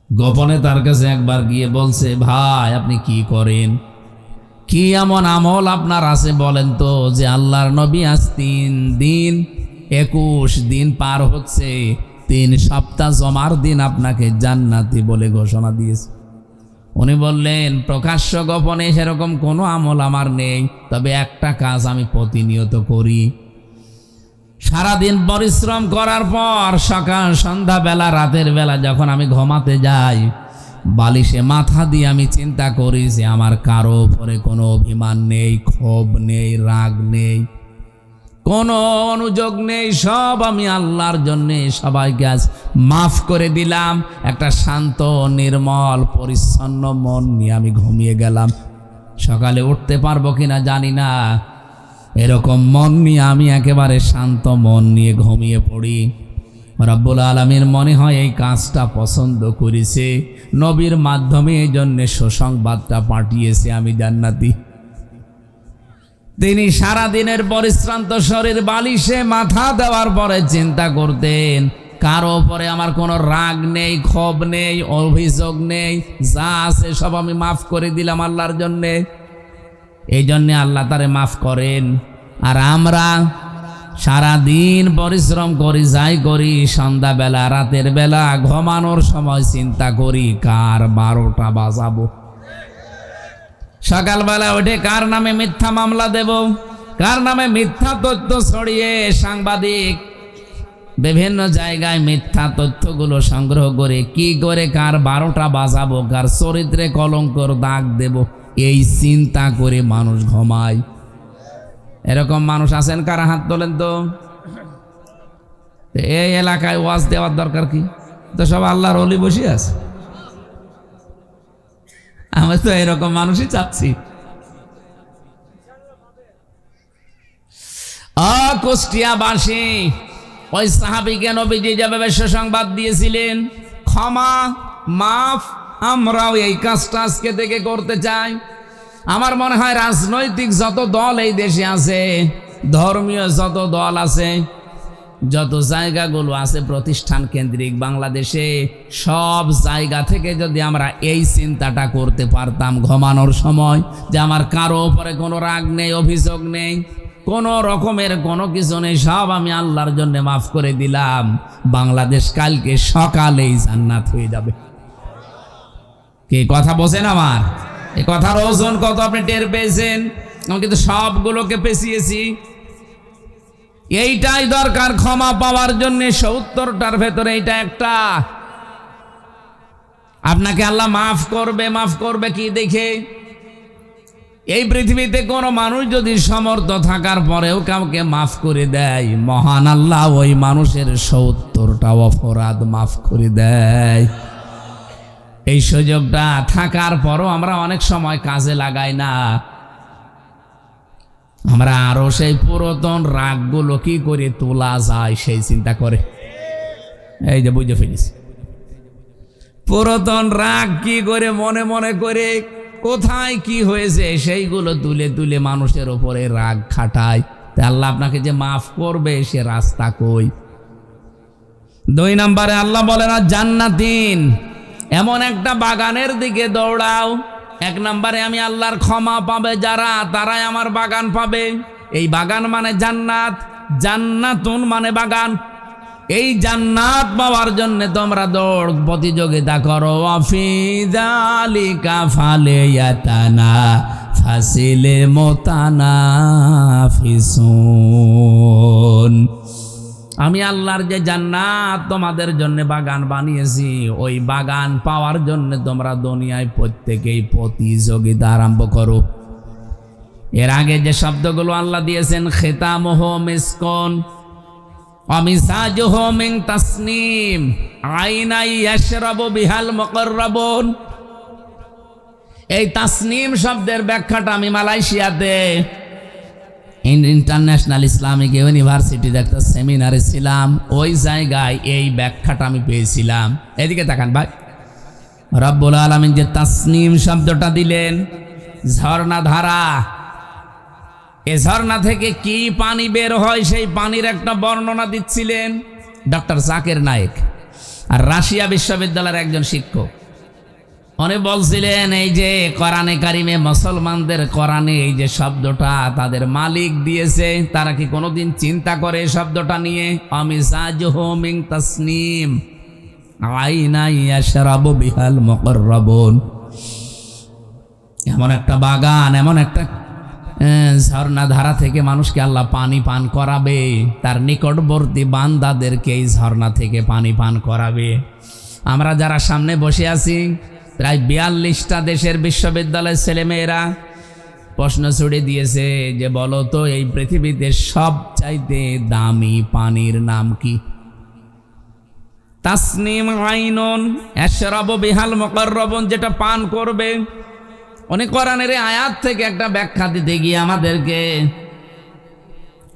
গোপনে তার কাছে একবার গিয়ে বলছে, ভাই আপনি কি করেন, কি এমন আমল আপনার আছে বলেন তো, যে আল্লাহর নবী আজ 3 দিন 21 দিন পার হচ্ছে, 3 সপ্তাহ জমার দিন আপনাকে জান্নাতি বলে ঘোষণা দিয়েছে। উনি বললেন, প্রকাশ্য গোপনে সেরকম কোনো আমল আমার নেই, তবে একটা কাজ আমি প্রতিনিয়ত করি। সারাদিন পরিশ্রম করার পর সকাল সন্ধ্যাবেলা রাতের বেলা যখন আমি ঘুমাতে যাই, বালিশে মাথা দিয়ে আমি চিন্তা করি যে আমার কারো উপরে কোনো অভিমান নেই, ক্ষোভ নেই, রাগ নেই, কোনো অনুযোগ নেই, সব আমি আল্লাহর জন্যে সবাইকে আজ মাফ করে দিলাম। একটা শান্ত নির্মল পরিচ্ছন্ন মন নিয়ে আমি ঘুমিয়ে গেলাম। সকালে উঠতে পারবো কিনা জানি না, এরকম মন নিয়ে আমি একেবারে শান্ত মন নিয়ে ঘুমিয়ে পড়ি। রব্বুল আলামিন মনে হয় এই কাজটা পছন্দ করেছে, নবীর মাধ্যমে এই জন্য সুসংবাদটা পাঠিয়েছে আমি জান্নাতি। তিনি সারাদিনের পরিশ্রান্ত শরীর বালিশে মাথা দেওয়ার পরে চিন্তা করতেন, কারো উপরে আমার কোনো রাগ নেই, ক্ষোভ নেই, অভিযোগ নেই, যা আছে সব আমি মাফ করে দিলাম আল্লাহর জন্যে। এই জন্যে আল্লাহ তারে মাফ করেন। আর আমরা সারাদিন পরিশ্রম করি, যাই করি, সন্ধ্যাবেলা রাতের বেলা ঘুমানোর সময় চিন্তা করি কার 12টা বাজাবো, সকালবেলা উঠে কার নামে মিথ্যা মামলা দেব, কার নামে মিথ্যা তথ্য ছড়িয়ে সাংবাদিক বিভিন্ন জায়গায় মিথ্যা তথ্যগুলো সংগ্রহ করে কি করে কার 12টা বাজাবো, কার চরিত্রে কলঙ্কর দাগ দেব, এই চিন্তা করে মানুষ ঘুমায়। এরকম মানুষ আছেন কারা? হাত তোলেন তো। এই এলাকায় ওয়াজ দেওয়ার দরকার কি? তো সব আল্লাহর ওলি বসে আছে। আমি তো এরকম মানুষই চাচ্ছি। কুষ্টিয়াবাসী ওই সাহাবীকে নবীজি যেভাবে সুসংবাদ দিয়েছিলেন, ক্ষমা মাফ, আমরাও এই কাজটা আজকে থেকে করতে চাই। আমার মনে হয় রাজনৈতিক যত দল এই দেশে আছে, ধর্মীয় যত দল আছে, যত জায়গাগুলো আছে প্রতিষ্ঠান কেন্দ্রিক বাংলাদেশে, সব জায়গা থেকে যদি আমরা এই চিন্তাটা করতে পারতাম ঘুমানোর সময়, যে আমার কারো উপরে কোনো রাগ নেই, অভিযোগ নেই, কোনো রকমের কোনো কিছু নেই, সব আমি আল্লাহর জন্য মাফ করে দিলাম। বাংলাদেশ কালকে সকালেই জান্নাত হয়ে যাবে। কে কথা বোঝেন আমার? এই কথার ওজন কত আপনি টের পেয়েছেন? আমি কিন্তু সবগুলোকে পেছিয়েছি। এইটাই দরকার ক্ষমা পাওয়ার জন্য। 70টার ভেতরে এইটা একটা। আপনাকে আল্লাহ মাফ করবে কি দেখে? এই পৃথিবীতে কোনো মানুষ যদি সমর্থ থাকার পরেও কাউকে মাফ করে দেয়, মহান আল্লাহ ওই মানুষের 70টা অপরাধ মাফ করে দেয়। এই সুযোগটা থাকার পরও আমরা অনেক সময় কাজে লাগাই না। আমরা আরো সেই পুরাতন রাগগুলো কি করে তোলা যায় সেই চিন্তা করে। এই যে বুঝে ফেলিস, পুরাতন রাগ কি করে মনে মনে করে কোথায় কি হয়েছে সেইগুলো তুলে তুলে মানুষের ওপরে রাগ খাটায়। তা আল্লাহ আপনাকে যে মাফ করবে সে রাস্তা কই? 2 নম্বরে আল্লাহ বলে না জান্নাতিন, এমন একটা বাগানের দিকে দৌড়াও। 1 নম্বরে আমি আল্লাহর ক্ষমা পাবে যারা, তারাই আমার বাগান পাবে। এই বাগান মানে জান্নাত, জান্নাতুন মানে বাগান। এই জান্নাত পাওয়ার জন্য তোমরা দৌড় প্রতিযোগিতা করো। আফিদালিকা ফালিয়াতানা ফাসিলে মুতানাফিসুন। আমি আল্লাহর যে জান্নাত তোমাদের জন্য বাগান বানিয়েছি, ওই বাগান পাওয়ার জন্য তোমরা দুনিয়ায় প্রত্যেকেই প্রতিযোগিতা আরম্ভ করো। এর আগে যে শব্দগুলো আল্লাহ দিয়েছেন, খিতামুহু মিসকুন, অমিসাজুহু মিন তাসনিম, আইনাই ইয়াশরাবু বিহাল মুকাররাবুন। এই তাসনিম শব্দের ব্যাখ্যাটা আমি মালয়েশিয়াতে ইন্টারন্যাশনাল ইসলামিক ইউনিভার্সিটিতে একটা সেমিনারে ছিলাম। ওই জায়গায় এই ব্যাখ্যাটা আমি পেয়েছিলাম। এদিকে তাকান ভাই, রব্বুল আলামিন যে তাসনিম শব্দটা দিলেন, ঝর্ণা ধারা। এ ঝর্ণা থেকে কি পানি বের হয় সেই পানির একটা বর্ণনা দিচ্ছিলেন ডক্টর জাকির নায়েক, আর রাশিয়া বিশ্ববিদ্যালয়ের একজন শিক্ষক। উনি বলছিলেন এই যে কোরআনে কারিমে মুসলমানদের কোরআনে এই যে শব্দটা তাদের মালিক দিয়েছে, তারা কি কোনোদিন চিন্তা করে এই শব্দটা নিয়ে? আমিসাজুহু মিন তাসনিম, আইনা ইয়াশরাবু বিহাল মুকাররাবুন। এমন একটা বাগান, এমন একটা ঝর্ণা ধারা থেকে মানুষকে আল্লাহ পানি পান করাবে, তার নিকটবর্তী বান্দাদেরকে এই ঝর্ণা থেকে পানি পান করাবে। আমরা যারা সামনে বসে আছি, প্রায় 42টা দেশের বিশ্ববিদ্যালয়ের ছেলেমেয়েরা প্রশ্ন ছুড়ে দিয়েছে যে বলো তো এই পৃথিবীতে সবচাইতে দামি পানির নাম কি? তাসনিম আইনুন ইয়াশরাবু বিহাল মুকাররাবুন, যেটা পান করবে। অনেক কোরআনের আয়াত থেকে একটা ব্যাখ্যা দিতে গিয়ে আমাদেরকে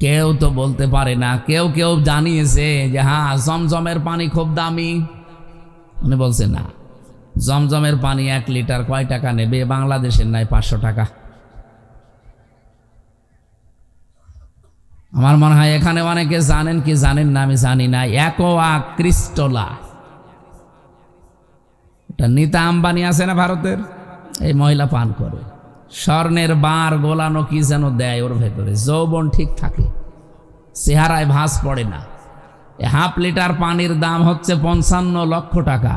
কেউ তো বলতে পারে না, কেউ কেউ জানিয়েছে যে হ্যাঁ জমজমের পানি খুব দামি। উনি বলছে না, জমজমের পানি 1 লিটার কয় টাকা নেবে? বাংলাদেশের নাই 500 টাকা। আমার মনে হয় এখানে অনেকে জানেন কি জানেন না আমি জানি না, অ্যাকোয়া ক্রিস্টোলা, এটা নীতা আম্বানি আছে না ভারতের, এই মহিলা পান করে। স্বর্ণের বার গোলানো কি যেন দেয় ওর ভেতরে, যৌবন ঠিক থাকে, চেহারায় ভাঁজ পড়ে না। 1/2 লিটার পানির দাম হচ্ছে 55 লক্ষ টাকা।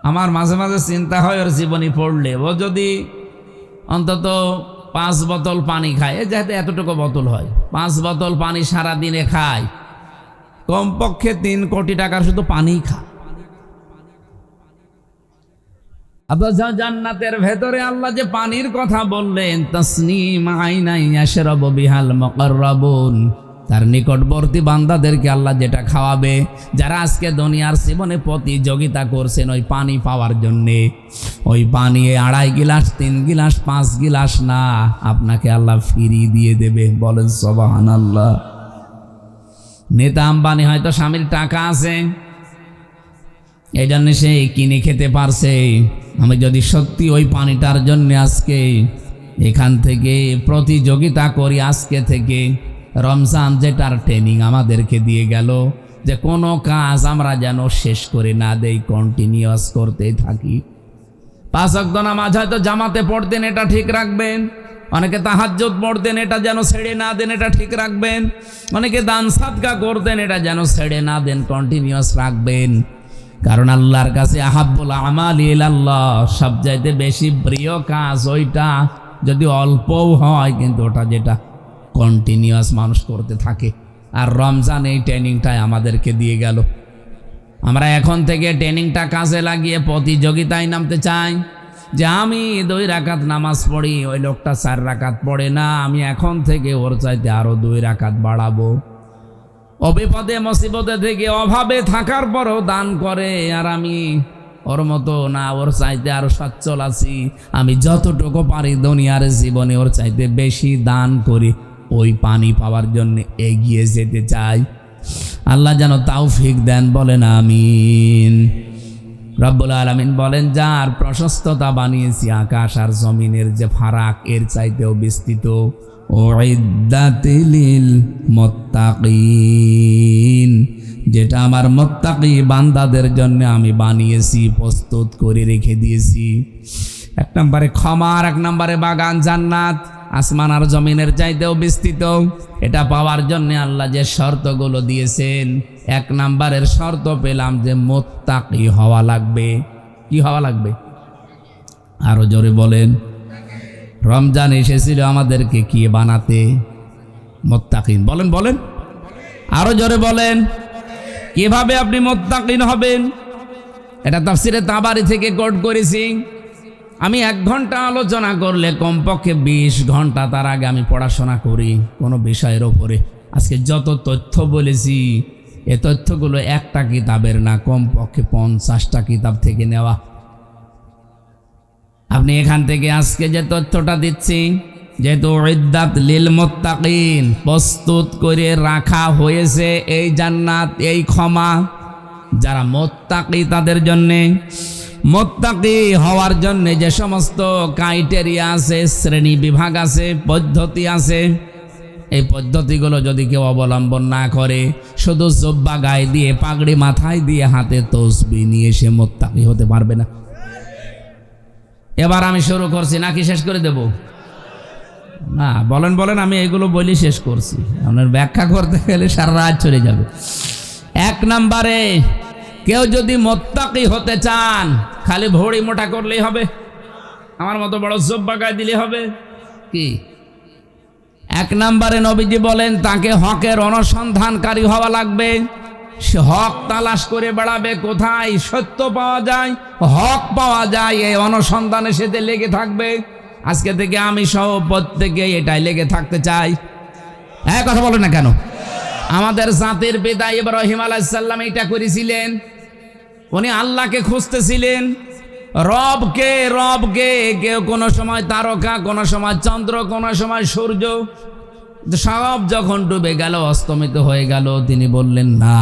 আমার মাঝে মাঝে চিন্তা হয় ওর জীবনী পড়লে, ও যদি অন্তত 5 বোতল পানি খায়, যাতে এতটুকু বোতল হয়, 5 বোতল পানি সারা দিনে খায়, কমপক্ষে 3 কোটি টাকার শুধু পানিই খায়। অথচ জান্নাতের ভেতরে আল্লাহ যে পানির কথা বললেন, তাসনিম আইনা ইয়াশরাবু বিহাল মুকাররাবুন, তার নিকটবর্তী বান্দাদেরকে আল্লাহ যেটা খাওয়াবে, যারা আজকে দুনিয়ার জীবনে প্রতিযোগিতা করছেন ওই পানি পাওয়ার জন্যে, ওই পানি 2.5 গিলাস 3 গিলাস 5 গিলাস না, আপনাকে আল্লাহ ফ্রি দিয়ে দেবে। বলেন সুবহানাল্লাহ। নেতা আম্বানি হয়তো স্বামীর টাকা আছে, এই জন্য সে কিনে খেতে পারছে। আমি যদি সত্যি ওই পানিটার জন্য আজকে এখান থেকে প্রতিযোগিতা করি, আজকে থেকে রমজান যেটার ট্রেনিং আমাদেরকে দিয়ে গেল যে কোনো কাজ আমরা যেন শেষ করে না দেই, কন্টিনিউয়াস করতেই থাকি। 5 ওয়াক্ত নামাজ হয়তো জামাতে পড়তেন, এটা ঠিক রাখবেন, অনেকে তাহাজ্জুদ পড়তেন, এটা যেন ছেড়ে না দেন, এটা ঠিক রাখবেন। অনেকে দান সাদকা করতেন, এটা যেন ছেড়ে না দেন, কন্টিনিউয়াস রাখবেন। কারণ আল্লাহর কাছে আহাব্বুল আমালি ইলাল্লাহ, সবচাইতে বেশি প্রিয় কাজ ওইটা, যদি অল্পও হয়, কিন্তু ওটা যেটা কন্টিনিউয়াস মানুষ করতে থাকে। আর রমজান এই ট্রেনিংটাই আমাদেরকে দিয়ে গেল। আমরা এখন থেকে ট্রেনিংটা কাজে লাগিয়ে প্রতিযোগিতায় নামতে চাই যে আমি 2 রাকাত নামাজ পড়ি, ওই লোকটা 4 রাকাত পড়ে না, আমি এখন থেকে ওর চাইতে আরো 2 রাকাত বাড়াবো। অবিপদে মুসিবতে থেকে অভাবে থাকার পরও দান করে, আর আমি ওর মতো না, ওর চাইতে আরো সচ্ছল আছি, আমি যতটুকু পারি দুনিয়ার জীবনে ওর চাইতে বেশি দান করি, ওই পানি পাওয়ার জন্য এগিয়ে যেতে চাই। আল্লাহ যেন তৌফিক দেন, বলেন আমিন। রব্বুল আলামিন বলেন, যার প্রশস্ততা বানিয়েছি আকাশ আর জমিনের যে ফারাক, এর চাইতেও বিস্তৃত। উইদ্দাতিল মুত্তাকিন, যেটা আমার মুত্তাকি বান্দাদের জন্য আমি বানিয়েছি, প্রস্তুত করে রেখে দিয়েছি। 1 নম্বরে ক্ষমা, আর 1 নম্বরে বাগান জান্নাত, আসমান আর জমিনের চাইতেও বিস্তৃত। এটা পাওয়ার জন্য আল্লাহ যে শর্তগুলো দিয়েছেন, 1 নম্বরের শর্ত পেলাম যে মুত্তাকি হওয়া লাগবে। কি হওয়া লাগবে? আরো জোরে বলেন। রমজান এসেছিল আমাদেরকে কি বানাতে? মুত্তাকিন। বলেন বলেন, আরো জোরে বলেন। কিভাবে আপনি মুত্তাকিন হবেন? এটা তাফসিরে তাবারি থেকে কোট করেছি। আমি 1 ঘন্টা আলোচনা করলে কমপক্ষে 20 ঘন্টা তার আগে আমি পড়াশোনা করি কোনো বিষয়ের ওপরে। আজকে যত তথ্য বলেছি, এ তথ্যগুলো একটা কিতাবের না, কমপক্ষে 50টা কিতাব থেকে নেওয়া। আপনি এখান থেকে আজকে যে তথ্যটা দিচ্ছি, যেহেতু উইদ্দাত লিল মুত্তাকিন, প্রস্তুত করে রাখা হয়েছে এই জান্নাত, এই ক্ষমা, যারা মুত্তাকি তাদের জন্যে। মুত্তাকি হওয়ার জন্য যে সমস্ত ক্রাইটেরিয়া আছে, শ্রেণী বিভাগ আছে, পদ্ধতি আছে, এই পদ্ধতিগুলো যদি কেউ অবলম্বন না করে, শুধু জুব্বা গায়ে দিয়ে, পাগড়ি মাথায় দিয়ে, হাতে তসবিহ নিয়ে সে মুত্তাকি হতে পারবে না। এবার আমি শুরু করছি নাকি শেষ করে দেব? না, বলেন বলেন, আমি এগুলো বলি শেষ করছি। আপনার ব্যাখ্যা করতে গেলে সারা রাত চলে যাবে। 1 নম্বরে, কেউ যদি মুত্তাকি হতে চান, খালি ভড়ি মোটা করলেই হবে? আমার মতো বড় জুব্বা গায়ে দিলে হবে কি? 1 নম্বরে নবীজি বলেন তাকে হকের অনুসন্ধানকারী হওয়া লাগবে। সে হক তালাশ করে বেড়াবে, কোথায় সত্য পাওয়া যায়, হক পাওয়া যায়, এই অনুসন্ধানে সেতে লেগে থাকবে। আজকে থেকে আমি সহ প্রত্যেকে এটাই লেগে থাকতে চাই। কথা বলে না কেন? আমাদের জাতির পিতা ইব্রাহিম আলাইহিস সালাম এটা করেছিলেন। উনি আল্লাহকে খুঁজতেছিলেন, রবকে রবকে। কেউ কোনো সময় তারকা, কোনো সময় চন্দ্র, কোনো সময় সূর্য। সব যখন ডুবে গেল, অস্তমিত হয়ে গেল, তিনি বললেন না।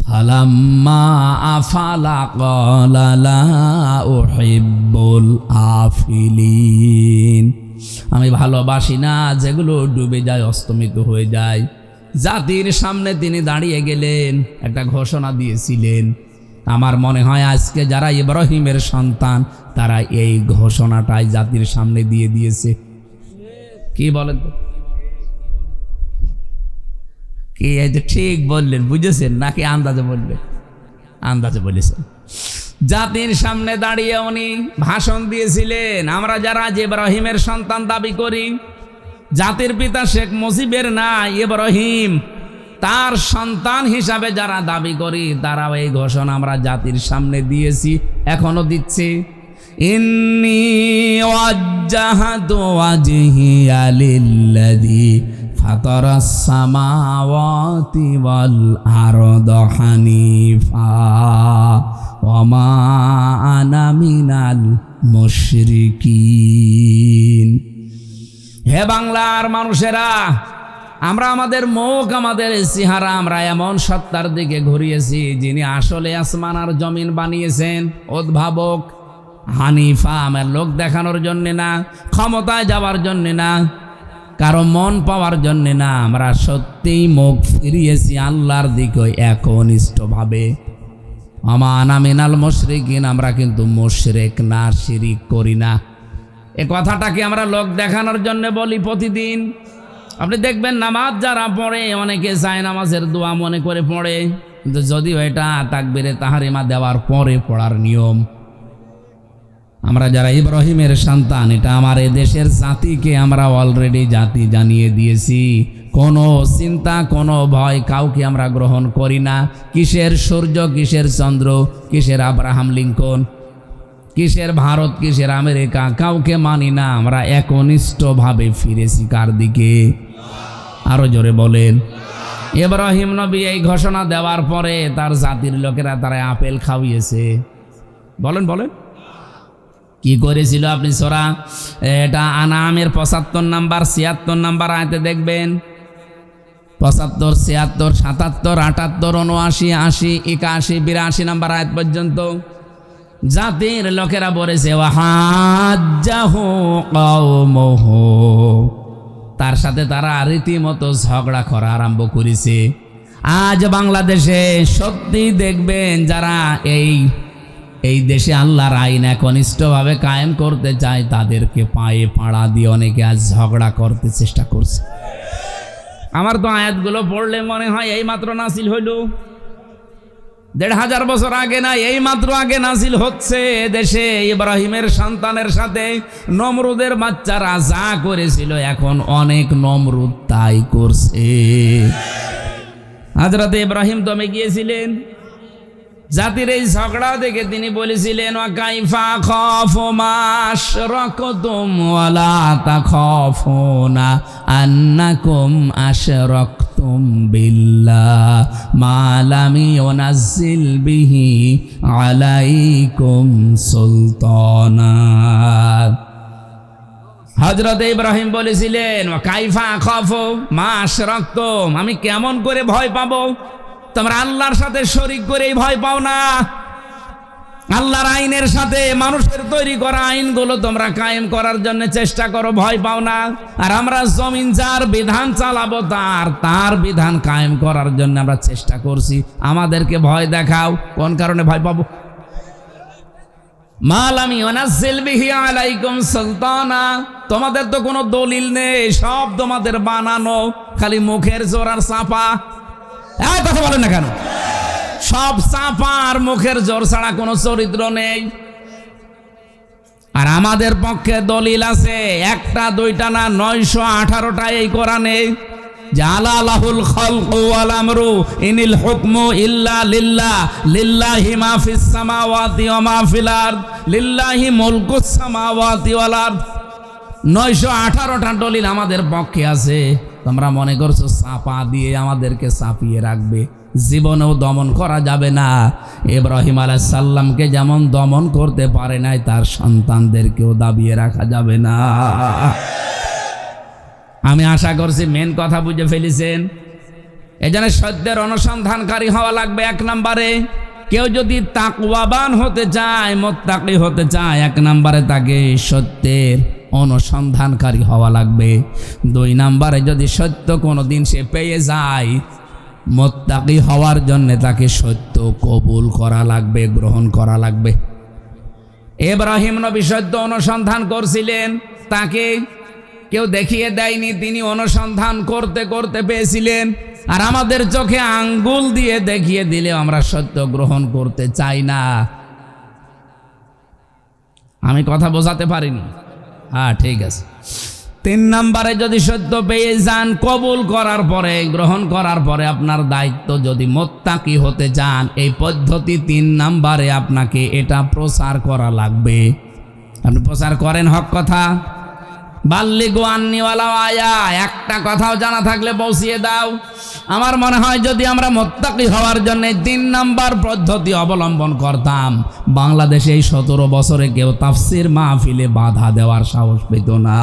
ফালাম্মা আফালা ক্বালা লা উহিব্বুল আফিলিন, আমি ভালোবাসি না যেগুলো ডুবে যায়, অস্তমিত হয়ে যায়। জাতির সামনে তিনি দাঁড়িয়ে গেলেন, একটা ঘোষণা দিয়েছিলেন। আমার মনে হয় আজকে যারা ইব্রাহিমের সন্তান, তারা এই ঘোষণাটাই জাতির সামনে দিয়ে দিয়েছে। কি বলেন তো? কি এই যে ঠিক বললেন, বুঝেছেন নাকি আন্দাজে বললেন? আন্দাজে বলেছেন। জাতির সামনে দাঁড়িয়ে উনি ভাষণ দিয়েছিলেন। আমরা যারা ইব্রাহিমের সন্তান দাবি করি, জাতির পিতা শেখ মুজিবের না, ইব্রাহিম তার সন্তান হিসাবে যারা দাবি করি, তারাও এই ঘোষণা আমরা জাতির সামনে দিয়েছি, এখনো দিচ্ছি। ইন্নী ওয়াজ্জাহাতু ওয়াজহিয়া লিল্লাযী ফাতারাস সামাওয়াতি ওয়াল আরদা হানিফা ওয়া মা আনা মিনাল মুশরিকিন। হে বাংলার মানুষেরা, আমরা আমাদের মুখ, আমাদের চেহারা, আমরা এমন সত্তার দিকে ঘুরিয়েছি যিনি আসলে আসমান আর জমিন বানিয়েছেন। উদ্ভাবক, হানিফা, আমার লোক দেখানোর জন্য না, ক্ষমতায় যাওয়ার জন্য না, কারো মন পাওয়ার জন্য না। আমরা সত্যিই মুখ ফিরিয়েছি আল্লাহর দিকে একনিষ্ঠভাবে। আমা আনা মিনাল মুশরিকিন, আমরা কিন্তু মুশরিক না, শিরিক করি না। এ কথাটাকে আমরা লোক দেখানোর জন্য বলি প্রতিদিন। আপনি দেখবেন নামাজ যারা পড়ে অনেকে চায় নামাজের দোয়া মনে করে পড়ে, কিন্তু যদিও এটা তাকবীরে তাহরিমা দেওয়ার পরে পড়ার নিয়ম। আমরা যারা ইব্রাহিমের সন্তান, এটা আমার এ দেশের জাতিকে আমরা অলরেডি জাতি জানিয়ে দিয়েছি। কোনো চিন্তা, কোনো ভয় কাউকে আমরা গ্রহণ করি না। কিসের সূর্য, কিসের চন্দ্র, কিসের আব্রাহাম লিঙ্কন, কিসের ভারত, কিসের আমেরিকা, কাউকে মানি না। আমরা একনিষ্ঠভাবে ফিরেছি কার দিকে? আরো জোরে বলেন। ইব্রাহিম নবী এই ঘোষণা দেওয়ার পরে তার জাতির লোকেরা তারা আপেল খাওয়িয়েছে। বলেন বলেন কি করেছিল? আপনি সূরা এটা আনামের 75 নাম্বার 76 নাম্বার আয়াতে দেখবেন। 75, 76, 77, 78, 79, 80, 81, 82 নাম্বার আয়াত পর্যন্ত জাতির লোকেরা বলেছে ওয়াহাজ্জাহু কওমুহু, তার সাথে তারা রীতিমতো ঝগড়া করা আরম্ভ করেছে। আজ বাংলাদেশে সত্যি দেখবেন যারা এই দেশে আল্লাহর আইন একনিষ্ঠভাবে কায়েম করতে চায় তাদেরকে পায়ে পাড়া দিয়ে অনেকে আজ ঝগড়া করতে চেষ্টা করছে। আমার তো আয়াতগুলো পড়লে মনে হয় এই মাত্র নাজিল হইল, 1500 বছর আগে না, এই মাত্র আগে নাজিল হচ্ছে। দেশে ইব্রাহিমের সন্তানের সাথে নমরুদের বাচ্চারা যা করেছিল এখন অনেক নমরুদ তাই করছে। হযরত ইব্রাহিম দমে গিয়েছিলেন। জাতির এই ঝগড়া দেখে তিনি বলেছিলেন ওয়া কাইফা খাফু মা আশরাকতুম ওয়া লা তাখাফুনা আন্নাকুম আশরাকতুম বিল্লাহ মা লাম ইউনাজ্জিল বিহি আলাইকুম সুলতানা। হযরত ইব্রাহিম বলেছিলেন ওয়া কাইফা খাফু মা আশরাকতুম, আমি কেমন করে ভয় পাবো? তোমরা আল্লাহর সাথে শরীক করেই ভয় পাও না। আল্লাহর আইনের সাথে মানুষের তৈরি করা আইনগুলো তোমরা কায়েম করার জন্য চেষ্টা করো, ভয় পাও না। আর আমরা জমিন যার বিধান চালাবো তার বিধান কায়েম করার জন্য আমরা চেষ্টা করছি। আমাদেরকে ভয় দেখাও, কোন কারণে ভয় পাবো? মা লাম ইউনাজ্জিল বিহি আলাইকুম সুলতানা, তোমাদের তো কোনো দলিল নেই, সব তোমাদের বানানো, খালি মুখের জোর আর চাপা। কথা বলেন না কেন? সব চাপা আর মুখের জোর ছাড়া কোনো চরিত্র নেই। আর আমাদের পক্ষে দলিল আছে, একটা দুইটা না, 918টা এই কোরআনে। জালা লাহুল খালকু ওয়াল আমরু ইনিল হুকমু ইল্লা লিল্লাহ লিল্লাহি মা ফিস সামাওয়াতি ওয়া মা ফিল আরদ লিল্লাহি মুলকুস সামাওয়াতি ওয়াল আরদ। 918টা দলিল আমাদের পক্ষে আছে। তোমরা মনে করছো চাপা দিয়ে আমাদেরকে চাপিয়ে রাখবে? জীবনেও দমন করা যাবে না। ইব্রাহিম আলাইহিস সালামকে যেমন দমন করতে পারে নাই, তার সন্তানদেরকেও দাবিয়ে রাখা যাবে না। আমি আশা করছি মেন কথা বুঝে ফেলেছেন। এজন্য সত্যের অনুসন্ধানকারী হওয়া লাগবে। 1 নম্বরে কেউ যদি তাকওয়াবান হতে চায়, মুত্তাকি হতে চায়, 1 নম্বরে তাকে সত্যের অনুসন্ধানকারী হওয়া লাগবে। 2 নম্বরে যদি সত্য কোনো দিন সে পেয়ে যায়, মুত্তাকি হওয়ার জন্য তাকে সত্য কবুল করা লাগবে, গ্রহণ করা লাগবে। ইব্রাহিম নবী সত্য অনুসন্ধান করছিলেন, তাকে কেউ দেখিয়ে দেয়নি, তিনি অনুসন্ধান করতে করতে পেয়েছিলেন। আর আমাদের চোখে আঙ্গুল দিয়ে দেখিয়ে দিলে আমরা সত্য গ্রহণ করতে চাই না। আমি কথা বোঝাতে পারিনি? হ্যাঁ, ঠিক আছে। 3 নম্বরে যদি সত্য পেয়ে যান, কবুল করার পরে, গ্রহণ করার পরে আপনার দায়িত্ব, যদি মুত্তাকি হতে চান, এই পদ্ধতি 3 নম্বরে আপনাকে এটা প্রচার করা লাগবে। আপনি প্রচার করেন হক কথা। বাল্লিগু আন্নি ওয়ালাউ আয়া, একটা কথাও জানা থাকলে পৌঁছিয়ে দাও। আমার মনে হয় যদি আমরা মুত্তাকি হওয়ার জন্য 3 নাম্বার পদ্ধতি অবলম্বন করতাম, বাংলাদেশে এই 17 বছরে কেউ তাফসির মাহফিলে বাধা দেওয়ার সাহস পেত না।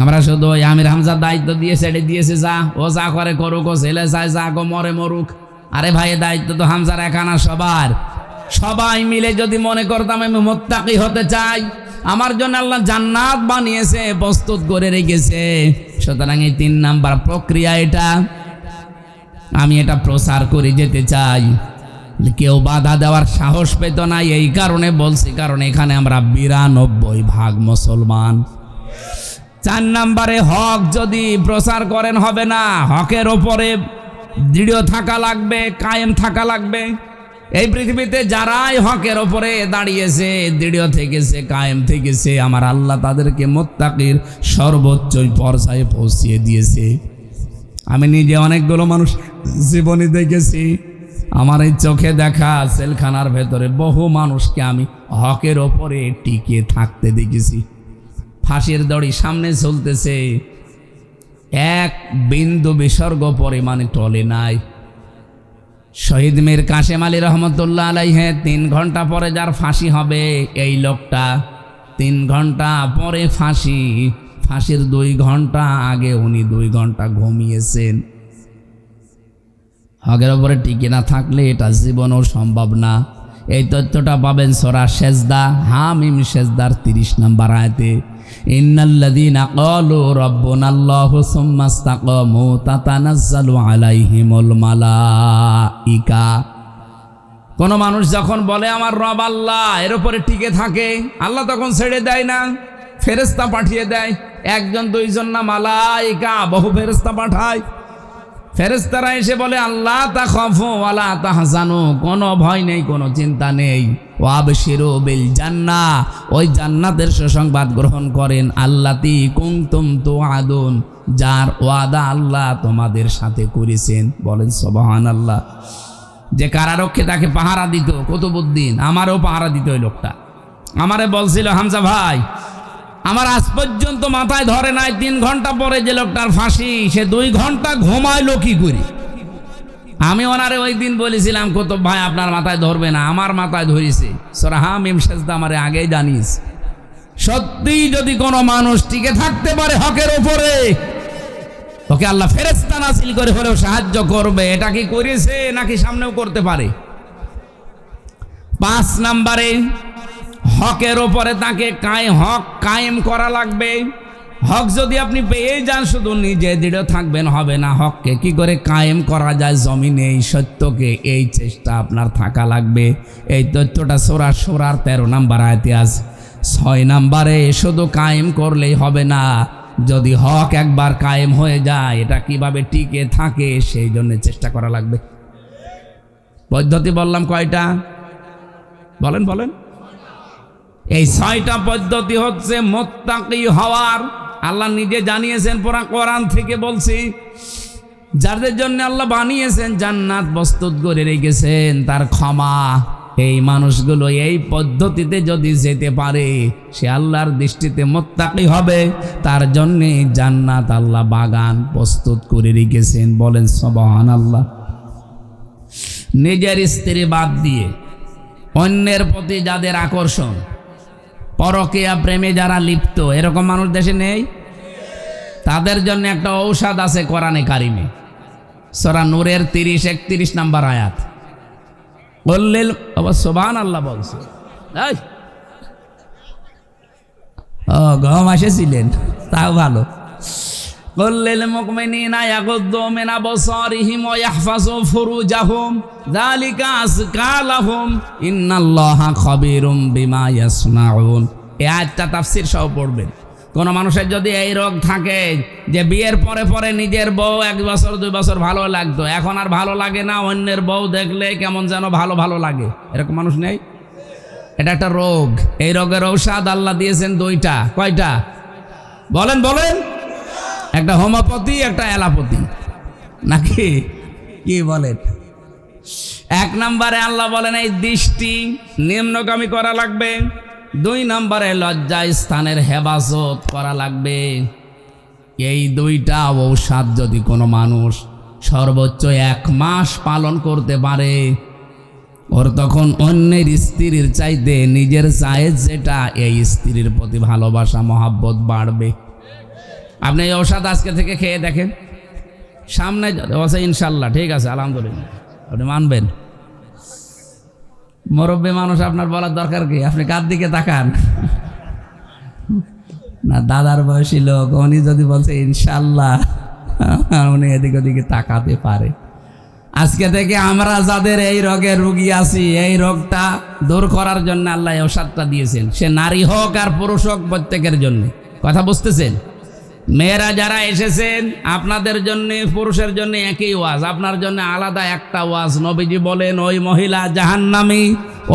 আমরা শুধু ওই আমির হামজার দায়িত্ব দিয়ে ছেড়ে দিয়েছে, যা ও যা করে করুক, ও ছেলে চায় যা গো মরে মরুক। আরে ভাই, দায়িত্ব তো হামজার একা না, সবার। সবাই মিলে যদি মনে করতাম আমি মুত্তাকি হতে চাই, আমার জন্য আল্লাহ জান্নাত বানিয়েছে, প্রস্তুত করে রেখেছে। সুতরাং এই 3 নাম্বার প্রক্রিয়া, এটা আমি এটা প্রচার করে যেতে চাই। কেউ বাধা দেওয়ার সাহস পেত না। এই কারণে বলছি, কারণ এখানে আমরা 92% মুসলমান। 4 নম্বরে, হক যদি প্রচার করেন হবে না, হকের ওপরে দৃঢ় থাকা লাগবে, কায়েম থাকা লাগবে। এই পৃথিবীতে যারাই হকের ওপরে দাঁড়িয়েছে, দৃঢ় থেকেছে, কায়েম থেকেছে, আমার আল্লাহ তাদেরকে মুত্তাকির সর্বোচ্চ পর্যায়ে পৌঁছিয়ে দিয়েছে। আমি নিজে অনেকগুলো মানুষ জীবনে দেখেছি, আমার এই চোখে দেখা সেলখানার ভেতরে বহু মানুষকে আমি হকের ওপরে টিকে থাকতে দেখেছি। ফাঁসির দড়ি সামনে চলতেছে, এক বিন্দু বিসর্গ পরিমাণে টলে নাই। শহীদ মীর কাশেম আলী রহমতুল্লাহ আলাইহে 3 ঘন্টা পরে যার ফাঁসি হবে, এই লোকটা 3 ঘন্টা পরে ফাঁসি, ফাঁসির 2 ঘন্টা আগে উনি 2 ঘন্টা ঘুমিয়েছেন। হকের ওপরে টিকে না থাকলে এটা জীবনও সম্ভব না। এই তথ্যটা পাবেন সূরা সেজদা, হামিম সেজদার 30 নম্বর আয়াতে। ইন্নাল্লাযীনা ক্বালু রাব্বুনাল্লাহু সুম্মা ইসতাকামু তাতানাজ্জালু আলাইহিমুল মালাইকা। কোন মানুষ যখন বলে আমার রব আল্লাহ, এর উপরে টিকে থাকে, আল্লাহ তখন ছেড়ে দেয় না, ফেরেশতা পাঠিয়ে দেয়। 1 2 জন না, মালাইকা বহু ফেরেশতা পাঠায়। ফেরেশতারা এসে বলে আল্লাহ তাখাফু ওয়ালা তাহজানু, কোনো ভয় নেই, কোনো চিন্তা নেই। ওয়াবশিরু বিল জান্নাহ, ওই জান্নাতের সুসংবাদ গ্রহণ করেন। আল্লাতী কুনতুম তুআদুন, যার ওয়াদা আল্লাহ তোমাদের সাথে করেছেন। বলেন সুবহানাল্লাহ। যে কারারক্ষে তাকে পাহারা দিত কুতুবউদ্দিন, আমারও পাহারা দিত ওই লোকটা। আমারে বলছিল হামজা ভাই, আমার আজ পর্যন্ত মাথায় ধরে নাই 3 ঘন্টা পরে যে লোকটার ফাঁসি, সে 2 ঘন্টা ঘুমাইলো কি করে। আমি ওনারে ওই দিন বলেছিলাম, কুতুব ভাই আপনার মাথায় ধরবে না, আমার মাথায় ধরেছে। সূরা হামিম সেজদা আমারে আগেই জানিস। সত্যি যদি কোনো মানুষ টিকে থাকতে পারে হকের উপরে, ওকে আল্লাহ ফেরেশতা নাযিল করে হলেও সাহায্য করবে। এটা কি করেছে নাকি সামনেও করতে পারে? 5 নম্বরে, হকের ওপরে তাকে হক কায়েম করা লাগবে। হক যদি আপনি পেয়ে যান, শুধু নিজে দৃঢ় থাকবেন হবে না, হককে কি করে কায়েম করা যায় জমিনে, এই সত্যকে, এই চেষ্টা আপনার থাকা লাগবে। এই তথ্যটা সূরা শুরার 13 নম্বর আয়াতে আছে। 6 নম্বরে, শুধু কায়েম করলেই হবে না, যদি হক একবার কায়েম হয়ে যায়, এটা কিভাবে টিকে থাকে সেই জন্য চেষ্টা করা লাগবে। পদ্ধতি বললাম কয়টা? বলেন বলেন। এই 6টা পদ্ধতি হচ্ছে মুত্তাকি হওয়ার। আল্লাহ নিজে জানিয়েছেন, পুরা কোরআন থেকে বলছি, যাদের জন্য আল্লাহ বানিয়েছেন, জান্নাত প্রস্তুত করে রেখেছেন, তার ক্ষমা, এই মানুষগুলো এই পদ্ধতিতে যদি যেতে পারে, সে আল্লাহর দৃষ্টিতে মুত্তাকি হবে। তার জন্য জান্নাত আল্লাহ বাগান প্রস্তুত করে রেখেছেন। বলেন সুবহানাল্লাহ। নিজের স্ত্রী বাদ দিয়ে অন্যের প্রতি যাদের আকর্ষণ, পরকীয়া প্রেমে যারা লিপ্ত, এরকম মানুষ দেশে নেই? তাদের জন্য একটা ঔষধ আছে কোরআনে কারিমে, সূরা নূরের 30-31 নম্বর আয়াত। বললেন সুবহানাল্লাহ বলছে। ও গম আসেছিলেন, তাও ভালো। কুল্লিল মুমিনিনা ইয়াগুদ্দু মিন আবসারিহিম ওয়া ইয়াহফাযু ফুরুজাহুম যালিকা আযকা লাহুম ইন্নাল্লাহা খাবীরুম বিমা ইয়াসনাউন। এই আয়াতটা তাফসীর সহ পড়বেন। কোন মানুষের যদি এই রোগ থাকে যে বিয়ের পরে পরে নিজের বউ 1 বছর 2 বছর ভালো লাগতো, এখন আর ভালো লাগে না, অন্যের বউ দেখলে কেমন যেন ভালো ভালো লাগে, এরকম মানুষ নেই? এটা একটা রোগ। এই রোগের ঔষধ আল্লাহ দিয়েছেন 2টা। কয়টা? বলেন বলেন। একটা হোমিওপ্যাথি, একটা অ্যালোপ্যাথি, নাকি কি বলেন? 1 নম্বরে আল্লাহ বলেন এই দৃষ্টি নিম্নগামী করা লাগবে। 2 নম্বরে লজ্জা স্থানের হেফাজত করা লাগবে। এই 2টা ঔষধ যদি কোনো মানুষ সর্বোচ্চ 1 মাস পালন করতে পারে, ওর তখন অন্যের স্ত্রীর চাইতে নিজের চায় যেটা, এই স্ত্রীর প্রতি ভালোবাসা মহাব্বত বাড়বে। আপনি এই ঔষধ আজকে থেকে খেয়ে দেখেন, সামনে বলছে ইনশাল্লাহ ঠিক আছে, আলহামদুলিল্লাহ, আপনি মানবেন। মুরব্বী মানুষ, আপনার বলার দরকার কি? আপনি কার দিকে তাকান? না, দাদার বয়সী লোক, উনি যদি বলছে ইনশাল্লাহ, উনি এদিকে ওদিকে তাকাতে পারে। আজকে থেকে আমরা যাদের এই রোগের রোগী আছি, এই রোগটা দূর করার জন্য আল্লাহ ঔষধটা দিয়েছেন। সে নারী হোক আর পুরুষ হোক, প্রত্যেকের জন্য। কথা বুঝতেছেন? মেয়েরা যারা এসেছেন, আপনাদের জন্য পুরুষের জন্য একই ওয়াজ, আপনার জন্য আলাদা একটা ওয়াজ। নবীজি বলেন, ওই মহিলা জাহান্নামী,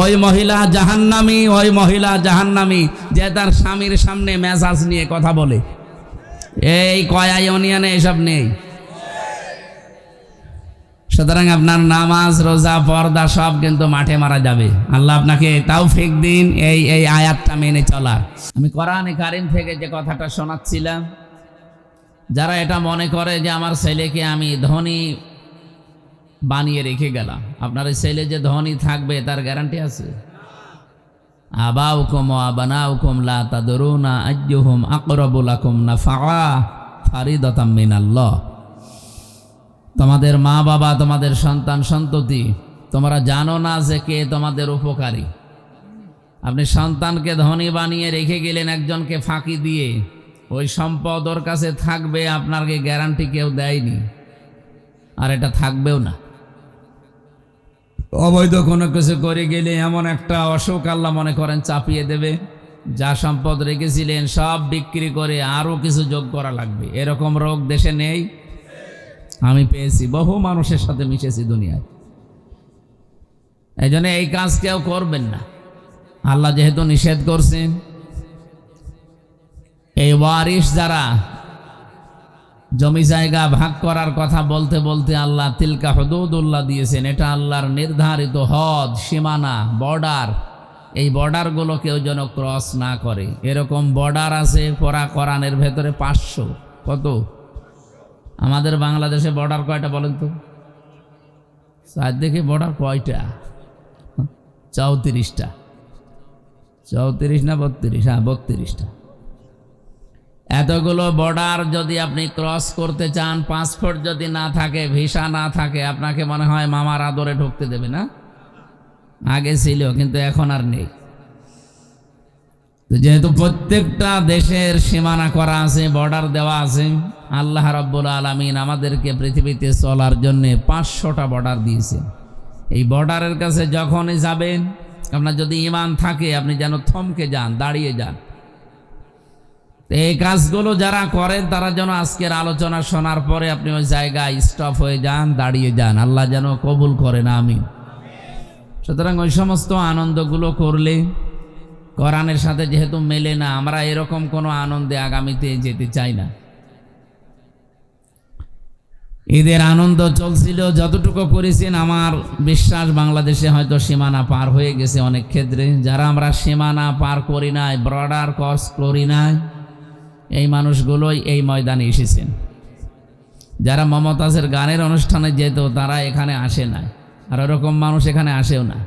ওই মহিলা জাহান্নামী, ওই মহিলা জাহান্নামী, যে তার স্বামীর সামনে মেজাজ নিয়ে কথা বলে। এই কয়া ইউনিয়নে এসব নেই। সুতরাং আপনার নামাজ, রোজা, পর্দা সব কিন্তু মাঠে মারা যাবে। আল্লাহ আপনাকে তৌফিক দিন এই আয়াতটা মেনে চলার। আমি কোরআনে কারিম থেকে যে কথাটা শোনাচ্ছিলাম, যারা এটা মনে করে যে আমার ছেলেকে আমি ধনী বানিয়ে রেখে গেলাম, আপনার এই ছেলে যে ধনী থাকবে তার গ্যারান্টি আছে? আবাউকুম ওয়া আবনাউকুম লা তাদরুনা আইয়ুহুম আকরাবু লাকুম নাফআ ফারিদাতাম মিনাল্লাহ। তোমাদের মা বাবা, তোমাদের সন্তান সন্ততি, তোমরা জানো না যে কে তোমাদের উপকারী। আপনি সন্তানকে ধনী বানিয়ে রেখে গেলেন একজনকে ফাঁকি দিয়ে, ওই সম্পদ ওর কাছে থাকবে, আপনাকে গ্যারান্টি কেউ দেয়নি, আর এটা থাকবেও না। অবৈধ কোনো কিছু করে গেলে এমন একটা অসুখ আল্লাহ মনে করেন চাপিয়ে দেবে, যা সম্পদ রেখেছিলেন সব বিক্রি করে আরও কিছু যোগ করা লাগবে। এরকম রোগ দেশে নেই? আমি পেয়েছি, বহু মানুষের সাথে মিশেছি দুনিয়ায়। এই জন্য এই কাজ কেউ করবেন না, আল্লাহ যেহেতু নিষেধ করছেন। এই ওয়ারিশ যারা জমি জায়গা ভাগ করার কথা বলতে বলতে আল্লাহ তিলকা হুদুদুল্লাহ দিয়েছেন, এটা আল্লাহর নির্ধারিত হদ, সীমানা, বর্ডার। এই বর্ডারগুলো কেউ যেন ক্রস না করে, এরকম বর্ডার আছে পরা কোরআনের ভেতরে 500। কত? আমাদের বাংলাদেশে বর্ডার কয়টা বলেন তো? চারদিকে বর্ডার কয়টা? 34টা। 34 না 32? হ্যাঁ, 32টা। এতগুলো বর্ডার যদি আপনি ক্রস করতে চান, পাসপোর্ট যদি না থাকে, ভিসা না থাকে, আপনাকে মনে হয় মামার আদরে ঢুকতে দেবে না? আগে ছিল, কিন্তু এখন আর নেই। তো যেহেতু প্রত্যেকটা দেশের সীমানা করা আছে, বর্ডার দেওয়া আছে, আল্লাহ রাব্বুল আলামিন আমাদেরকে পৃথিবীতে চলার জন্য 500টা বর্ডার দিয়েছে। এই বর্ডারের কাছে যখনই যাবেন, আপনার যদি ঈমান থাকে, আপনি যেন থমকে যান, দাঁড়িয়ে যান। এই কাজগুলো যারা করেন তারা যেন আজকের আলোচনা শোনার পরে আপনি ওই জায়গায় স্টপ হয়ে যান, দাঁড়িয়ে যান। আল্লাহ যেন কবুল করেন, আমিন। সুতরাং ওই সমস্ত আনন্দগুলো করলে কোরআনের সাথে যেহেতু মেলে না, আমরা এরকম কোনো আনন্দে আগামীতে যেতে চাই না। ঈদের আনন্দ চলছিল, যতটুকু করেছেন আমার বিশ্বাস বাংলাদেশে হয়তো সীমানা পার হয়ে গেছে অনেক ক্ষেত্রে। যারা আমরা সীমানা পার করি নাই, বর্ডার ক্রস করি নাই, এই মানুষগুলোই এই ময়দানে এসেছেন। যারা মমতাজের গানের অনুষ্ঠানে যেত, তারা এখানে আসে না, আর ওরকম মানুষ এখানে আসেও না।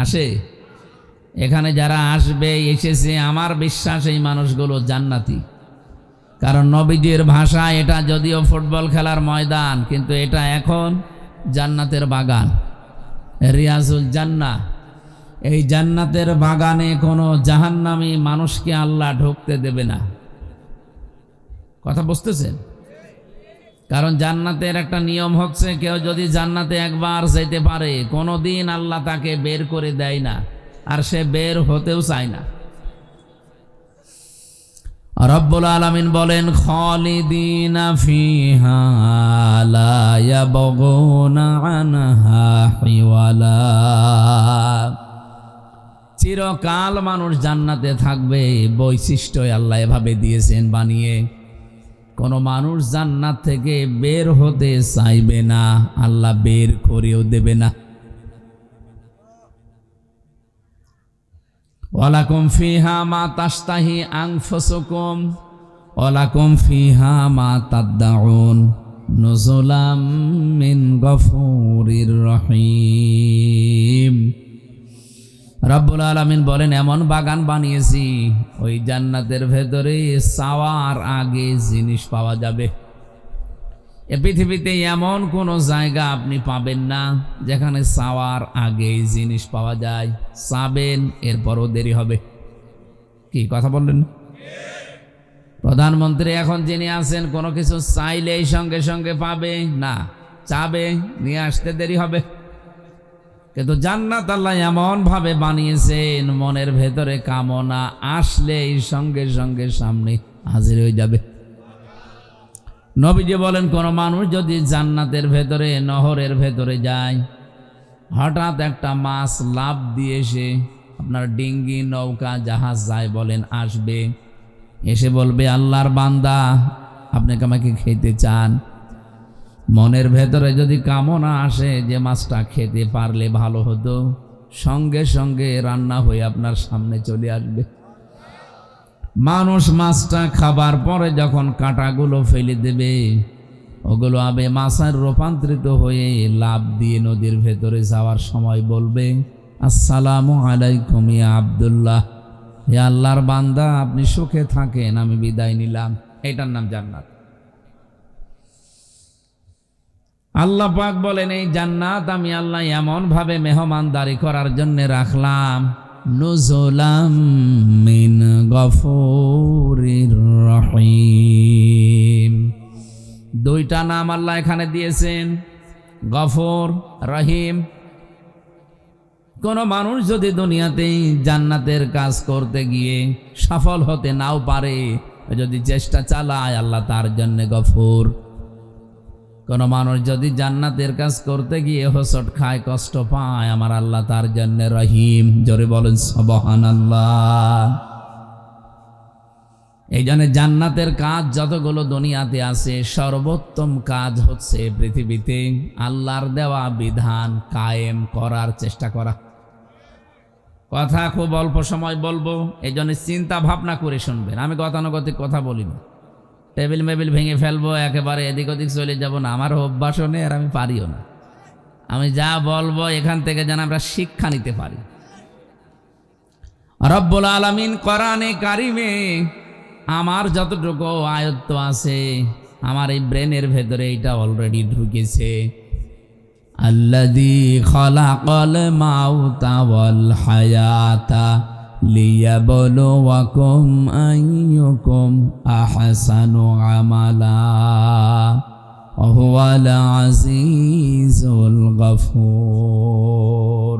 আসে? এখানে যারা আসবে, এসেছে, আমার বিশ্বাস এই মানুষগুলো জান্নাতি। কারণ নবীজির ভাষা, এটা যদিও ফুটবল খেলার ময়দান, কিন্তু এটা এখন জান্নাতের বাগান, রিয়াজুল জান্নাহ। এই জান্নাতের বাগানে কোনো জাহান্নামী মানুষকে আল্লাহ ঢুকতে দেবে না। কথা বুঝতেছেন? কারণ জান্নাতের একটা নিয়ম হচ্ছে, কেউ যদি জান্নাতে একবার যেতে পারে, কোনো দিন আল্লাহ তাকে বের করে দেয় না, আর সে বের হতেও চায় না। রব্বুল আলামিন বলেন, খালিদিনা ফিহা লা ইয়াবগুনা আনহা হিওয়ালা। চিরকাল মানুষ জান্নাতে থাকবে, বৈশিষ্ট্য আল্লাহ এভাবে দিয়েছেন বানিয়ে। কোনো মানুষ জান্নাত থেকে বের হতে চাইবে না, আল্লাহ বের করেও দেবে না। ওয়ালাকুম ফিহা মা তাশতাহি আনফুসুকুম ওয়ালাকুম ফিহা মা তাদউন নুজুলাম মিন গফুরির রহিম। রব্বুল আলামিন বলেন, এমন বাগান বানিয়েছি, ওই জান্নাতের ভেতরে চাওয়ার আগে জিনিস পাওয়া যাবে। এ পৃথিবীতে এমন কোনো জায়গা আপনি পাবেন না যেখানে চাওয়ার আগে জিনিস পাওয়া যায়। চাবেন, এরপরও দেরি হবে। কি কথা বললেন? প্রধানমন্ত্রী এখন যিনি আছেন, কোনো কিছু চাইলেই সঙ্গে সঙ্গে পাবে না, চাবে, নিয়ে আসতে দেরি হবে। কিন্তু জান্নাত আল্লাহ এমন ভাবে বানিয়েছেন, মনের ভেতরে কামনা আসলেই সঙ্গে সঙ্গে সামনে হাজির হয়ে যাবে। নবীজি বলেন, কোন মানুষ যদি জান্নাতের ভেতরে নহরের ভেতরে যায়, হঠাৎ একটা মাছ লাফ দিয়ে এসে আপনার ডিঙ্গি নৌকা জাহাজ যায় বলেন আসবে, এসে বলবে আল্লাহর বান্দা আপনাকে আমাকে খেতে চান, মনের ভেতরে যদি কামনা আসে যে মাছটা খেতে পারলে ভালো হতো, সঙ্গে সঙ্গে রান্না হয়ে আপনার সামনে চলে আসবে। মানুষ মাছটা খাবার পরে যখন কাঁটাগুলো ফেলে দেবে, ওগুলো আবে মাছের রূপান্তরিত হয়ে লাফ দিয়ে নদীর ভেতরে যাওয়ার সময় বলবে, আসসালামু আলাইকুম ইয়া আব্দুল্লাহ, হে আল্লাহর বান্দা আপনি সুখে থাকেন, আমি বিদায় নিলাম। এটার নাম জান্নাত। আল্লাহ পাক বলেন, এই জান্নাত আমি আল্লাহ এমন ভাবে মেহমানদারি করার জন্য রাখলাম, নুজুলাম মিন গফুরির রহিম। দুইটা নাম আল্লাহ এখানে দিয়েছেন, গফুর, রহিম। কোন মানুষ যদি দুনিয়াতে জান্নাতের কাজ করতে গিয়ে সফল হতে নাও পারে, যদি চেষ্টা চালায়, আল্লাহ তার জন্য গফুর। কোন মানুষ যদি জান্নাতের কাজ করতে গিয়ে হোঁচট খায়, কষ্ট পায়, আমার আল্লাহ তার জন্য রহিম। জোরে বলেন সুবহানাল্লাহ। এই জন্য জান্নাতের কাজ যতগুলো দুনিয়াতে আছে, সর্বোত্তম কাজ হচ্ছে পৃথিবীতে আল্লাহর দেওয়া বিধান কায়েম করার চেষ্টা করা। কথা খুব অল্প সময় বলবো, এই জন্য চিন্তা ভাবনা করে শুনবেন। আমি গতানুগতিক কথা বলি না, টেবিল মেবিল ভেঙে ফেলবো, একেবারে এদিক ওদিক চলে যাব না, আমার অভ্যাসও নেই আর আমি পারিও না। আমি যা বলবো এখান থেকে যেন আমরা শিক্ষা নিতে পারি। রব্বুল আলামিন কোরআনে কারিমে আমার যতটুকু আয়ত্ত আছে, আমার এই ব্রেনের ভেতরে এটা অলরেডি ঢুকেছে। আল্লাযী খালাকাল মাউতা ওয়াল হায়াতা লিয়াবলুয়াকুম আইয়ুকুম আহসানু আমালা ওয়া হুয়াল আজিজুল গফুর।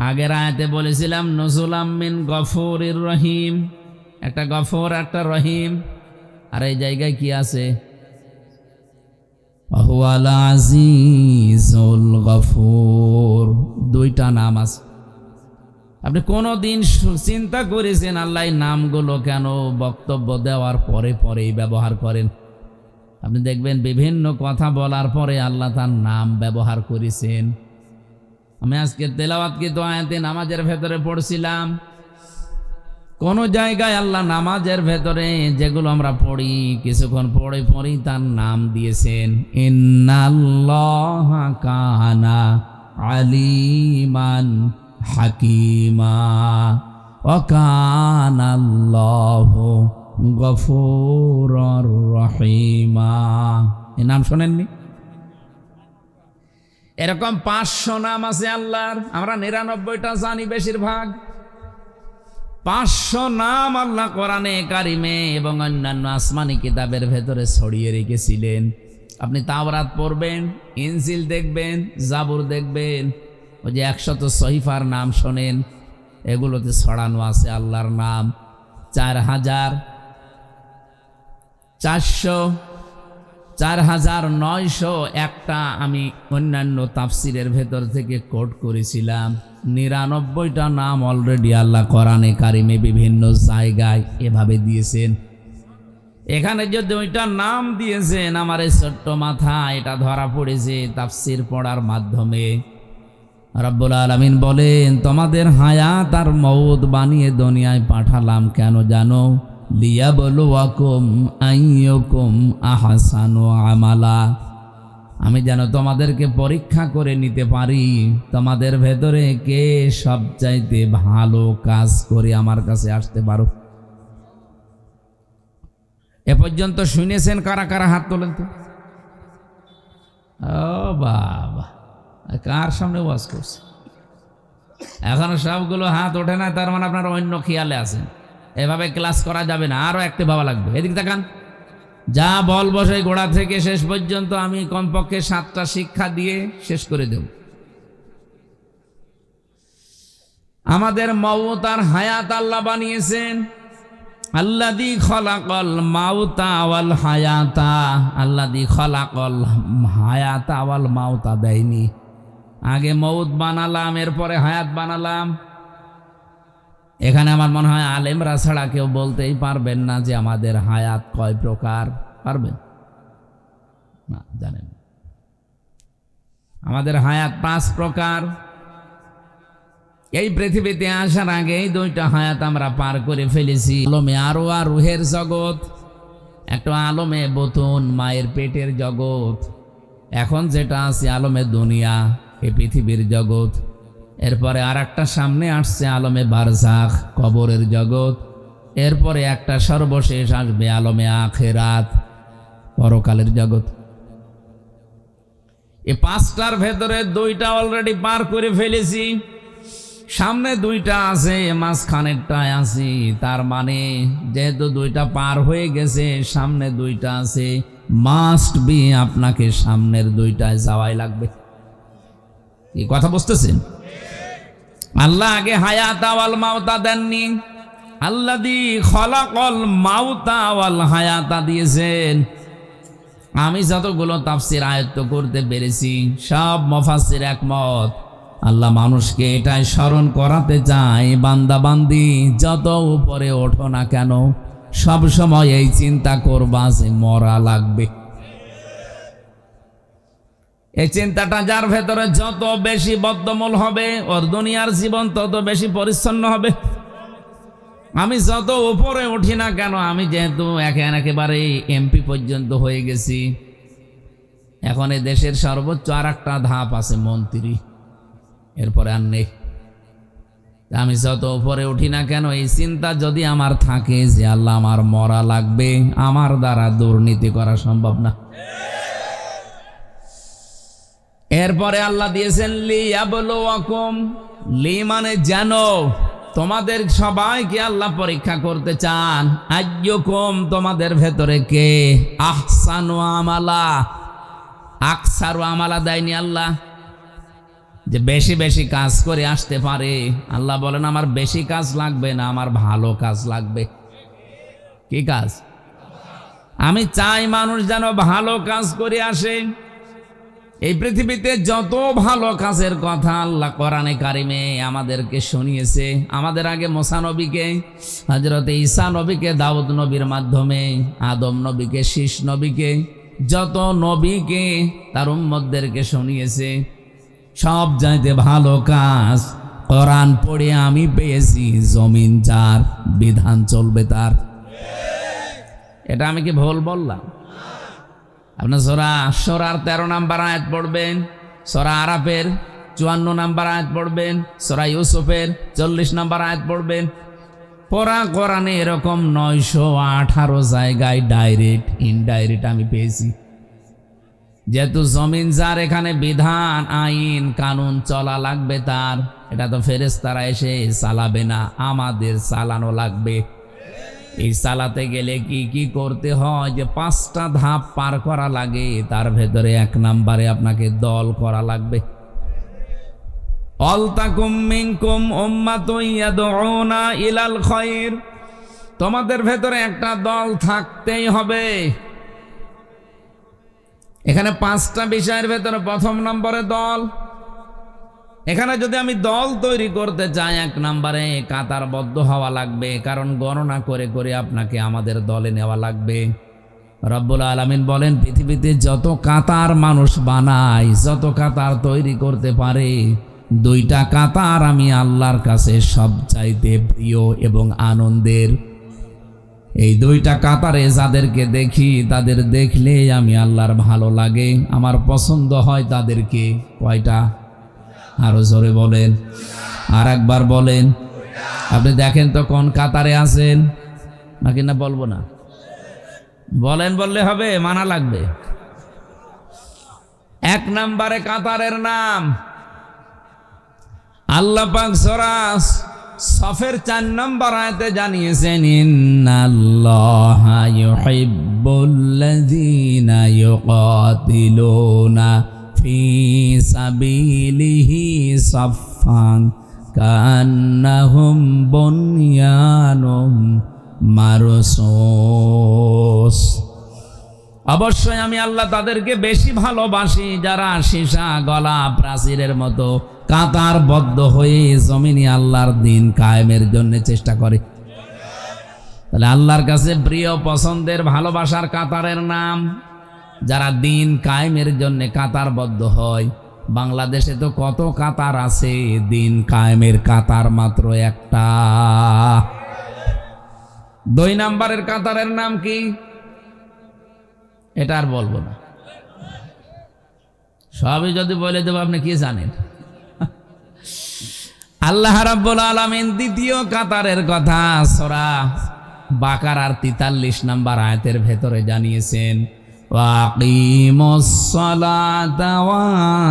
আগের আয়াতে বলেছিলাম নুজুলাম মিন গফুরির রহিম, একটা গফুর একটা রহিম। আর এই জায়গায় কি আছে? ওয়া হুয়াল আজিজুল গফুর। দুইটা নাম আছে। আপনি কোনোদিন চিন্তা করেছেন আল্লাহ নামগুলো কেন বক্তব্য দেওয়ার পরে পরেই ব্যবহার করেন? আপনি দেখবেন বিভিন্ন কথা বলার পরে আল্লাহ তার নাম ব্যবহার করেছেন। আমি আজকে তেলাওয়াতকৃত আয়াতে নামাজের ভেতরে পড়ছিলাম, কোন জায়গায় আল্লাহ নামাজের ভেতরে যেগুলো আমরা পড়ি, কিছুক্ষণ পড়ে পড়ি তার নাম দিয়েছেন। ইন্নাল্লাহা কানা আলিমান হাকিমা ওয়া কানাল্লাহু গফুরুর রহিমা। এই নাম শোনেননি? এরকম 500 নাম আছে আল্লাহর, আমরা 99টা জানি বেশিরভাগ। 500 নাম আল্লাহ কোরআনে কারিমে এবং অন্যান্য আসমানি কিতাবের ভেতরে ছড়িয়ে রেখেছিলেন। আপনি তাওরাত পড়বেন, ইনজিল দেখবেন, জাবুর দেখবেন, ওই যে 100 সহিফার নাম শোনেন, এগুলোতে ছড়ানো আছে আল্লাহর নাম 4,900 একটা। আমি অন্যান্য তাফসিরের ভেতর থেকে কোট করেছিলাম। 99টা নাম অলরেডি আল্লাহ কোরআনে কারিমে বিভিন্ন জায়গায় এভাবে দিয়েছেন। এখানে যে 2টা নাম দিয়েছেন, আমার এই ছোট্ট মাথা এটা ধরা পড়েছে তাফসির পড়ার মাধ্যমে। রব্বুল আলামিন বলেন, তোমাদের হায়াত আর মওত বানিয়ে দুনিয়ায় পাঠালাম কেন জানো? লিয়াবলুয়াকুম আইয়ুকুম আহসানু আমালা। আমি যেন তোমাদেরকে পরীক্ষা করে নিতে পারি, তোমাদের ভেতরে কে সবচাইতে ভালো কাজ করে আমার কাছে আসতে পারো। এ পর্যন্ত শুনেছেন কারা কারা? হাত তোলেন তো। ও বাবা, কার সামনে ওয়াজ করছে? এখনো সবগুলো হাত ওঠে না, তার মানে আপনারা অন্য খেয়ালে আছেন। এভাবে ক্লাস করা যাবে না, আরো একটা ভাবা লাগবে। এদিকে তাকান, যা বলবো সেই গোড়া থেকে শেষ পর্যন্ত আমি কমপক্ষে 7টা শিক্ষা দিয়ে শেষ করে দেব। আমাদের মওত আর হায়াত আল্লাহ বানিয়েছেন। আল্লাযী খলাকাল মাউতা ওয়াল হায়াতা, আল্লাযী খলাকাল হায়াতা ওয়াল মাউতা দেয়নি, আগে মউত বানালাম এরপরে হায়াত বানালাম। এখানে আমার মনে হয় আলেমরা ছাড়া কেউ বলতেই পারবেন না যে আমাদের হায়াত কয় প্রকার। পারবেন না? জানেন আমাদের হায়াত 5 প্রকার। এই পৃথিবীতে আসার আগে এই 2টা হায়াত আমরা পার করে ফেলেছি। আলমে আরওয়া, রুহের জগৎ, একটা আলমে বতুন, মায়ের পেটের জগৎ। এখন যেটা আছে আলমে দুনিয়া, এই পৃথিবীর জগৎ। এরপরে আর একটা সামনে আসছে আলমে বারজাখ, কবরের জগৎ। এরপরে একটা সর্বশেষ আসবে আলমে আখিরাত, পরকালের জগৎ। এই 5টার ভেতরে 2টা অলরেডি পার করে ফেলেছি, সামনে 2টা আছে, মাঝখানেরটায় আছি। তার মানে যেহেতু 2টা পার হয়ে গেছে, সামনে 2টা আছে, মাস্ট বি আপনাকে সামনের 2টায় যাওয়াই লাগবে। কি কথা বুঝতেছেন? আল্লাহ আগে হায়াতা ওয়াল মাউতা দেননি, আল্লাযী খলাকাল মাউতা ওয়াল হায়াতা দিয়েছেন। আমি যতগুলো তাফসীর আয়ত্ত করতে পেরেছি সব মুফাসসির একমত, আল্লাহ মানুষকে এটাই স্মরণ করাতে চায়, বান্দা বান্দি যত উপরে ওঠো না কেন সব সময় এই চিন্তা করবা যে মরা লাগবে। এই চিন্তাটা যার ভেতরে যত বেশি বদ্ধমূল হবে, ওর দুনিয়ার জীবন তত বেশি পরিচ্ছন্ন হবে। আমি যত উপরে উঠি না কেন, আমি যেহেতু একেবারে এমপি পর্যন্ত হয়ে গেছি, এখন এই দেশের সর্বোচ্চ আর একটা ধাপ আছে মন্ত্রী, এরপরে আর নেই। আমি যত উপরে উঠি না কেন, এই চিন্তা যদি আমার থাকে যে আল্লাহ আমার মরা লাগবে, আমার দ্বারা দুর্নীতি করা সম্ভব না। এরপরে আল্লাহ দিয়েছেন লিয়াবলুয়াকুম, লি মানে যেন, তোমাদের সবাইকে আল্লাহ পরীক্ষা করতে চান। আইয়ুকুম, তোমাদের ভেতরে কে আহসানু আমালা, আকসারু আমালা দেয়নি আল্লাহ, যে বেশি বেশি কাজ করে আসতে পারে। আল্লাহ বলেন আমার বেশি কাজ লাগবে না, আমার ভালো কাজ লাগবে। কি কাজ? আমি চাই মানুষ যেন ভালো কাজ করে আসে। এই পৃথিবীতে যত ভালো কাজের কথা আল্লাহ কোরআনে কারিমে আমাদেরকে শুনিয়েছে, আমাদের আগে মুসা নবীকে, হযরত ঈসা নবীকে দাউদ নবীর মাধ্যমে, আদম নবীকে, শীষ নবীকে, যত নবীকে তার উম্মতদেরকে শুনিয়েছে, সব চাইতে ভালো কাজ কোরআন পড়ে আমি পেয়েছি, জমিন যার বিধান চলবে তার। এটা আমি কি ভুল বললাম? আপনার সূরা 13 নম্বর আয়াত পড়বেন, সূরা আরাফের 54 নম্বর আয়াত পড়বেন, সূরা ইউসুফের 40 নম্বর আয়াত পড়বেন। পড়া কোরআনে এরকম 918 জায়গায় ডাইরেক্ট ইনডাইরেক্ট আমি পেয়েছি। যেহেতু জমিন যার, এখানে বিধান আইন কানুন চলা লাগবে তার। এটা তো ফেরেশতারা এসে চালাবে না, আমাদের চালানো লাগবে। এই চালাতে গেলে কি কি করতে হয়, যে 5টা ধাপ পার করা লাগে। তার ভেতরে 1 নম্বরে আপনাকে দল করা লাগবে। অলতাকুম মিনকুম উম্মাতুন ইয়াদউনা ইলাল খায়র, তোমাদের ভেতরে একটা দল থাকতেই হবে। এখানে 5টা বিষয়ের ভেতরে 1ম নম্বরে দল। এখানে যদি আমি দল তৈরি করতে চাই, 1 নম্বরে কাতারবদ্ধ হওয়া লাগবে, কারণ গণনা করে করে আপনাকে আমাদের দলে নেওয়া লাগবে। রব্বুল আলামিন বলেন পৃথিবীতে যত কাতার মানুষ বানায়, যত কাতার তৈরি করতে পারে, 2টা কাতার আমি আল্লাহর কাছে সবচাইতে প্রিয় এবং আনন্দের। এই 2টা কাতারে যাদেরকে দেখি, তাদের দেখলে আমি আল্লাহর ভালো লাগে, আমার পছন্দ হয় তাদেরকে। কয়টা? আরো জোরে বলেন, আর একবার বলেন। আপনি দেখেন তো কোন কাতারে আছেন, নাকি না বলবো না? বলেন, বললে হবে, মানা লাগবে। 1 নম্বরে কাতারের নাম আল্লাহ পাক সূরা সফের 4 নম্বর আয়াতে জানিয়েছেন, ইন্নাল্লাহা ইউহিব্বু ইউহিব্বুল্লাযীনা ইউকাতিলুনা ফি সাবিলিহি সাফফান কান্নাহুম বুনয়ানুম মারসুস। অবশ্যই আমি আল্লাহ তাদেরকে বেশি ভালোবাসি যারা সীসা গলা প্রাচীরের মতো কাতারবদ্ধ হয়ে জমিনে আল্লাহর দিন কায়েমের জন্য চেষ্টা করে। তাহলে আল্লাহর কাছে প্রিয় পছন্দের ভালোবাসার কাতারের নাম যারা দিন কায়েমের জন্য কাতারবদ্ধ হয়। বাংলাদেশে তো কত কাতার আছে, দিন কায়েমের কাতার মাত্র একটা। 2 নম্বরের কাতারের নাম কি এটা আর বলবো না, সবই যদি বলে দেবো আপনি কি জানেন। আল্লাহ রাব্বুল আলামিন দ্বিতীয় কাতারের কথা সূরা বাকারার 43 নম্বর আয়াতের ভেতরে জানিয়েছেন, ওয়াকিমুস সালাতা ওয়া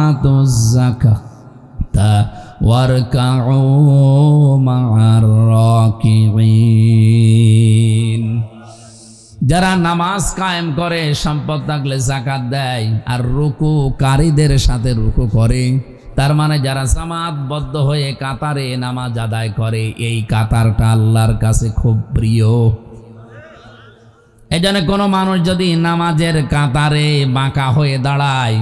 আতুজ যাকাতা ওয়ারকাউ মা'আর রাকিঈন। যারা নামাজ কায়েম করে, সম্পদ থাকলে যাকাত দেয়, আর রুকুকারীদের সাথে রুকু করে, তার মানে যারা জামাতবদ্ধ হয়ে কাতারে নামাজ আদায় করে, এই কাতারটা আল্লাহর কাছে খুব প্রিয়। এজন্য কোনো মানুষ যদি নামাজের কাতারে বাঁকা হয়ে দাঁড়ায়,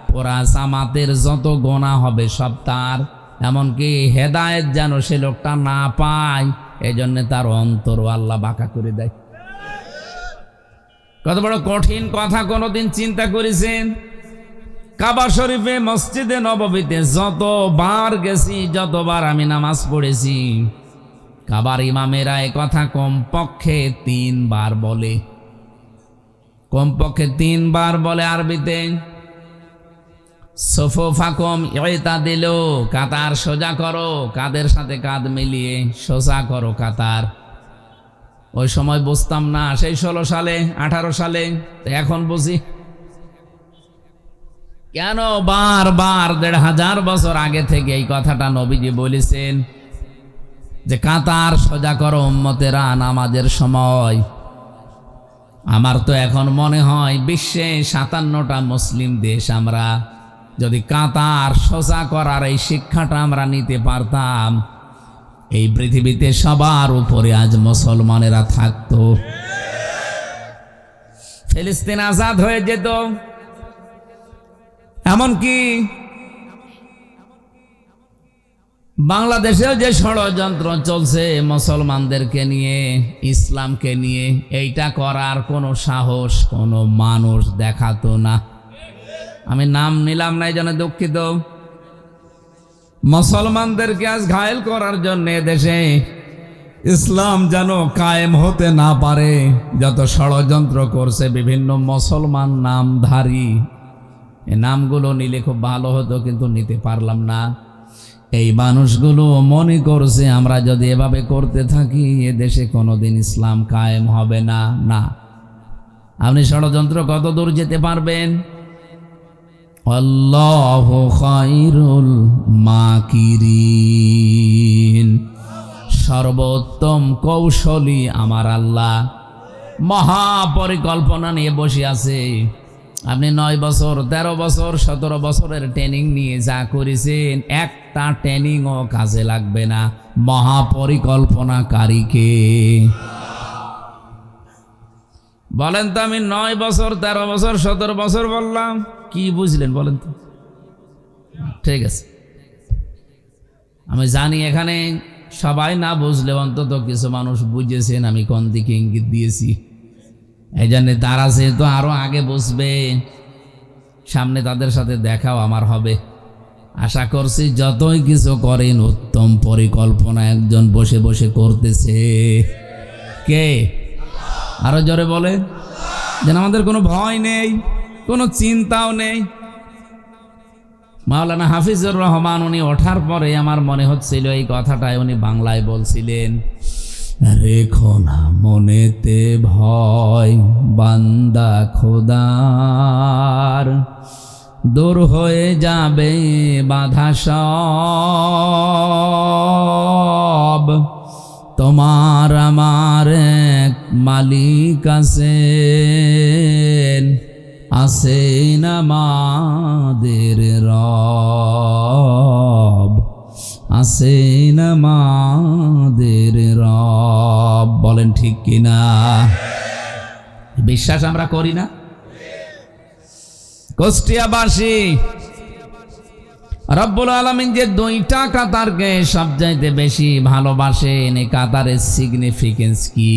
পুরা জামাতের যত গোনা হবে সব তার, এমনকি হেদায়েত যেন সে লোকটা না পায়, এজন্য তার অন্তরও আল্লাহ বাঁকা করে দেয়। কত বড় কঠিন কথা কোনোদিন চিন্তা করেছেন? কাবা শরীফে মসজিদে নববীতে যতবার গেছি, যতবার আমি নামাজ পড়েছি, কাবার ইমামেরা এ কথা কমপক্ষে 3 বার বলে, কমপক্ষে 3 বার বলে আরবিতে। সুফুফাকুম ইতাদিলু, কাতার সোজা করো, কাদের সাথে কাঁধ মিলিয়ে সোজা করো কাতার। ওই সময় বুঝতাম না, সেই 16 সালে 18 সালে, এখন বুঝি। কেন বারবার 1500 বছর আগে থেকে এই কথাটা নবীজি বলেছেন যে কাতার সোজা করো উম্মতেরা নামাজের সময়। আমার তো এখন মনে হয় বিশ্বে 57টা মুসলিম দেশ, আমরা যদি কাতার সোজা করার এই শিক্ষাটা আমরা নিতে পারতাম, এই পৃথিবীতে সবার উপরে আজ মুসলমানেরা থাকতো। ফিলিস্তিন আজাদ হয়ে যেত। এমনকি বাংলাদেশেও যে ষড়যন্ত্র চলছে মুসলমানদেরকে নিয়ে, ইসলামকে নিয়ে, এইটা করার কোনো সাহস কোনো মানুষ দেখাতো না। আমি নাম নিলাম না, এই জন্য দুঃখিত। মুসলমানদেরকে আজ ঘায়েল করার জন্য দেশে ইসলাম যেন কায়েম হতে না পারে যত ষড়যন্ত্র করছে বিভিন্ন মুসলমান নামধারী। এই নামগুলো নিলে খুব ভালো হতো, কিন্তু নিতে পারলাম না। এই মানুষগুলো মনে করছে আমরা যদি এভাবে করতে থাকি এ দেশে কোনোদিন ইসলাম কায়েম হবে না। না, আপনি ষড়যন্ত্র কত দূর যেতে পারবেন? আল্লাহু খায়রুল মাকিরিন, সর্বোত্তম কৌশলী আমার আল্লাহ। মহাপরিকল্পনা নিয়ে বসে আছে। আপনি 9 বছর 13 বছর 17 বছরের ট্রেনিং নিয়ে যা করেছেন, একটা ট্রেনিংও কাজে লাগবে না মহাপরিকল্পনাকারীকে। বলেন তো, আমি 9 বছর 13 বছর 17 বছর বললাম, কি বুঝলেন বলেন তো? ঠিক আছে, আমি জানি এখানে সবাই না বুঝলে অন্তত কিছু মানুষ বুঝেছেন আমি কোন দিকে ইঙ্গিত দিয়েছি। এই জন্য তারা যেহেতু আরো আগে বুঝবে, সামনে তাদের সাথে দেখাও আমার হবে। আশা করছি যতই কিছু করেন উত্তম পরিকল্পনা একজন বসে বসে করতেছে। কে? আরো জোরে বলে, যেন আমাদের কোনো ভয় নেই, কোনো চিন্তাও নেই। মাওলানা হাফিজুর রহমান উনি ওঠার পরে আমার মনে হচ্ছিল এই কথাটাই উনি বাংলায় বলছিলেন, রেখো না মনেতে ভয় বান্দা খোদার, দূর হয়ে যাবে বাধা সব, তোমার আমার এক মালিক আছে। আছেন আমাদের রব, আছেন আমাদের রব। বলেন ঠিক কিনা? বিশ্বাস আমরা করি না? কুষ্টিয়াবাসী রব্বুল আলামিন যে দুইটা কাতারকে সবচাইতে বেশি ভালোবাসেন, এই কাতারের সিগনিফিকেন্স কি?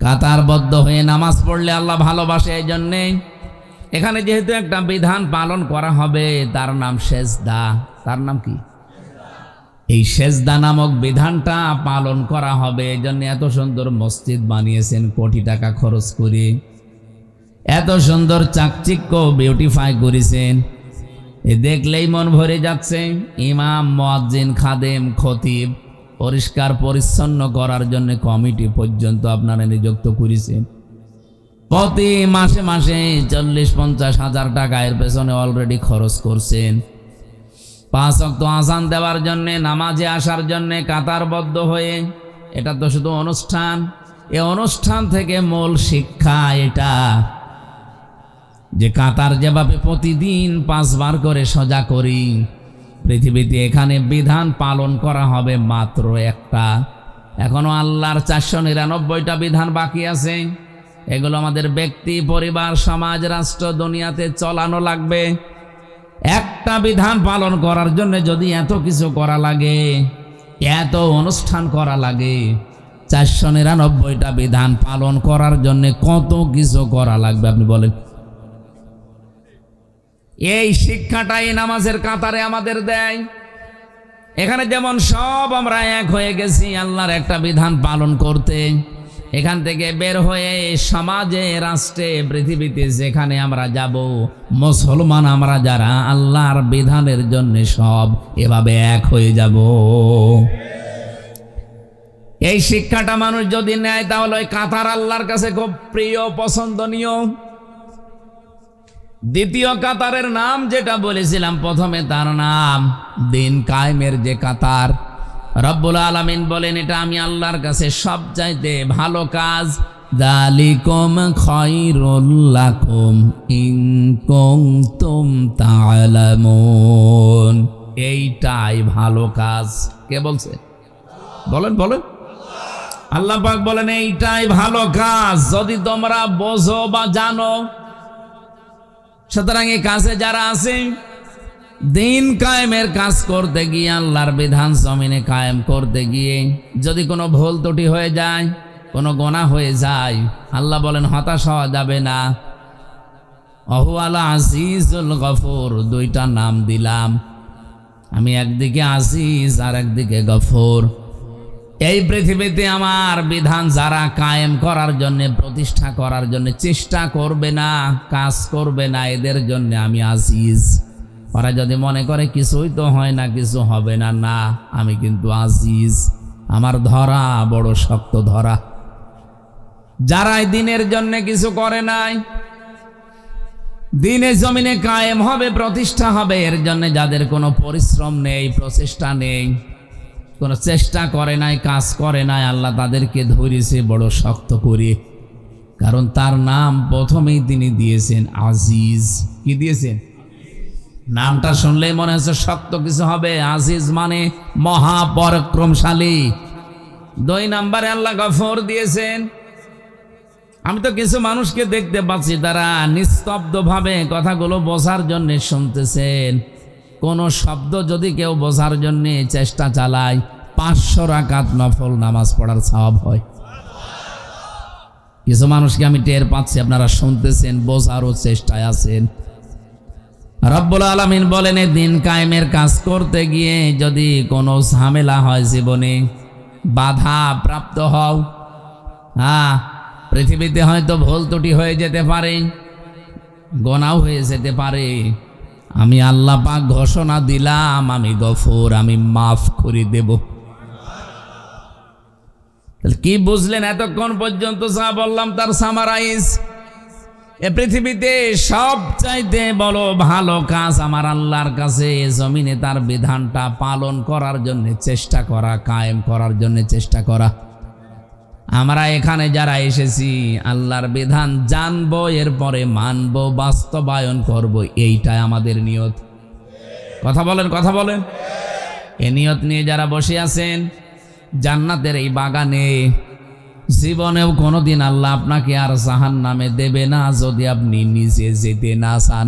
কাতারবদ্ধ হয়ে নামাজ পড়লে আল্লাহ ভালোবাসে। এই জন্যে এখানে যেহেতু একটা বিধান পালন করা হবে, তার নাম সেজদা। তার নাম কি? এই সেজদা নামক বিধানটা পালন করা হবে। এই জন্য এত সুন্দর মসজিদ বানিয়েছেন কোটি টাকা খরচ করে, এত সুন্দর চাকচিক্য বিউটিফাই করেছেন, এ দেখলেই মন ভরে যাচ্ছে। ইমাম, মুয়াজ্জিন, খাদেম, খতিব পরিষ্কার পরিচ্ছন্ন করার জন্য কমিটি পর্যন্ত আপনারা নিযুক্ত করেছেন। প্রতি মাসে মাসে 40-50 হাজার টাকা এর পেছনে অলরেডি খরচ করছেন। 5 ওয়াক্ত আযান দেওয়ার জন্যে, নামাজে আসার জন্যে কাতারবদ্ধ হয়ে। এটা তো শুধু অনুষ্ঠান। এই অনুষ্ঠান থেকে মূল শিক্ষা এটা যে কাতার যেভাবে প্রতিদিন 5 বার করে সোজা করি, পৃথিবীতে এখানে বিধান পালন করা হবে মাত্র একটা। এখনো আল্লাহর 499টা বিধান বাকি আছে। এগুলো আমাদের ব্যক্তি, পরিবার, সমাজ, রাষ্ট্র, দুনিয়াতে চলানো লাগবে। একটা বিধান পালন করার জন্য যদি এত কিছু করা লাগে, এত অনুষ্ঠান করা লাগে, 499টা বিধান পালন করার জন্য কত কিছু করা লাগবে আপনি বলেন? এই শিক্ষাটাই নামাজের কাতারে আমাদের দেয়। এখানে যেমন সব আমরা এক হয়ে গেছি আল্লাহর একটা বিধান পালন করতে, এখান থেকে বের হয়ে সমাজে, রাষ্ট্রে, পৃথিবীতে যেখানে আমরা যাব, মুসলমান আমরা যারা আল্লাহর বিধানের জন্য সব এভাবে এক হয়ে যাব। এই শিক্ষাটা মানুষ যদি নেয় তাহলে ওই কাতার আল্লাহর কাছে খুব প্রিয়, পছন্দনীয়। দ্বিতীয় কাতারের নাম যেটা বলেছিলাম প্রথমে, তার নাম দিন কায়েমের যে কাতার। রব্বুল আলামিন বলেন এটা আমি আল্লাহর কাছে সবচাইতে ভালো কাজ। যালিকুম খায়রুল লাকুম ইন কুনতুম তা'লামুন। এইটাই ভালো কাজ। কে বলছে? বলেন বলেন। আল্লাহ পাক বলেন এইটাই ভালো কাজ যদি তোমরা বোঝো বা জানো। সুতরাং এই কাজে যারা আছে, দিন কায়েমের কাজ করতে গিয়ে, আল্লাহর বিধান জমিনে কায়েম করতে গিয়ে যদি কোনো ভুল ত্রুটি হয়ে যায়, কোনো গুনাহ হয়ে যায়, আল্লাহ বলেন হতাশ হওয়া যাবে না। ওহু আলা আজিজুল গফুর, দুইটা নাম দিলাম আমি, একদিকে আজিজ আর একদিকে গফুর। এই পৃথিবীতে আমার বিধান যারা কায়েম করার জন্য, প্রতিষ্ঠা করার জন্য চেষ্টা করবে না, কাজ করবে না, এদের জন্য আমি আজিজ। ওরা যদি মনে করে কিছুই তো হয় না, কিছু হবে না, না, আমি কিন্তু আজিজ। আমার ধরা বড় শক্ত ধরা। যারা দিনের জন্য কিছু করে নাই, দিনে জমিনে কায়েম হবে, প্রতিষ্ঠা হবে, এর জন্য যাদের কোনো পরিশ্রম নেই, প্রচেষ্টা নেই, কোনো চেষ্টা করে নাই, কাজ করে নাই, আল্লাহ তাদেরকে ধরেছে বড় শক্ত করে। কারণ তার নাম প্রথমেই তিনি দিয়েছেন আজিজ। কি দিয়েছেন? নামটা শুনলেই মনে হচ্ছে শক্ত কিছু হবে। আজিজ মানে মহাপরাক্রমশালী। 2 নম্বরে আল্লাহ গফুর দিয়েছেন। আমি তো কিছু মানুষকে দেখতে পাচ্ছি তারা নিস্তব্ধভাবে কথাগুলো বোঝার জন্য শুনতেছেন। কোন শব্দ যদি কেউ বোঝার জন্য চেষ্টা চালায়, 500 রাকাত নফল নামাজ পড়ার সওয়াব হয়। কিছু মানুষকে আমি টের পাচ্ছি, আপনারা শুনতেছেন, বোঝারও চেষ্টায় আছেন। রব্বুল আলামিন বলেন এই দিন কায়েমের কাজ করতে গিয়ে যদি কোনো ঝামেলা হয়, জীবনে বাধা প্রাপ্ত হও, পৃথিবীতে হয়তো ভুল ত্রুটি হয়ে যেতে পারে, গুনাহ হয়ে যেতে পারে, আমি আল্লাহ পাক ঘোষণা দিলাম আমি গফুর, আমি মাফ করে দেব। কি বুঝলেন এতক্ষণ পর্যন্ত? যা বললাম তার সামারাইজ। এ পৃথিবীতে সবচাইতে বড় ভালো কাজ আমার আল্লাহর কাছে জমিনে তার বিধানটা পালন করার জন্য চেষ্টা করা, কায়েম করার জন্য চেষ্টা করা। আমরা এখানে যারা এসেছি আল্লাহর বিধান জানবো, এরপরে মানবো, বাস্তবায়ন করব, এইটাই আমাদের নিয়ত। কথা বলেন, কথা বলেন। এ নিয়ত নিয়ে যারা বসে আছেন জান্নাতের এই বাগানে, জীবনেও কোনোদিন আল্লাহ আপনাকে আর জাহান্নামে দেবে না যদি আপনি নিজে যেতে না চান।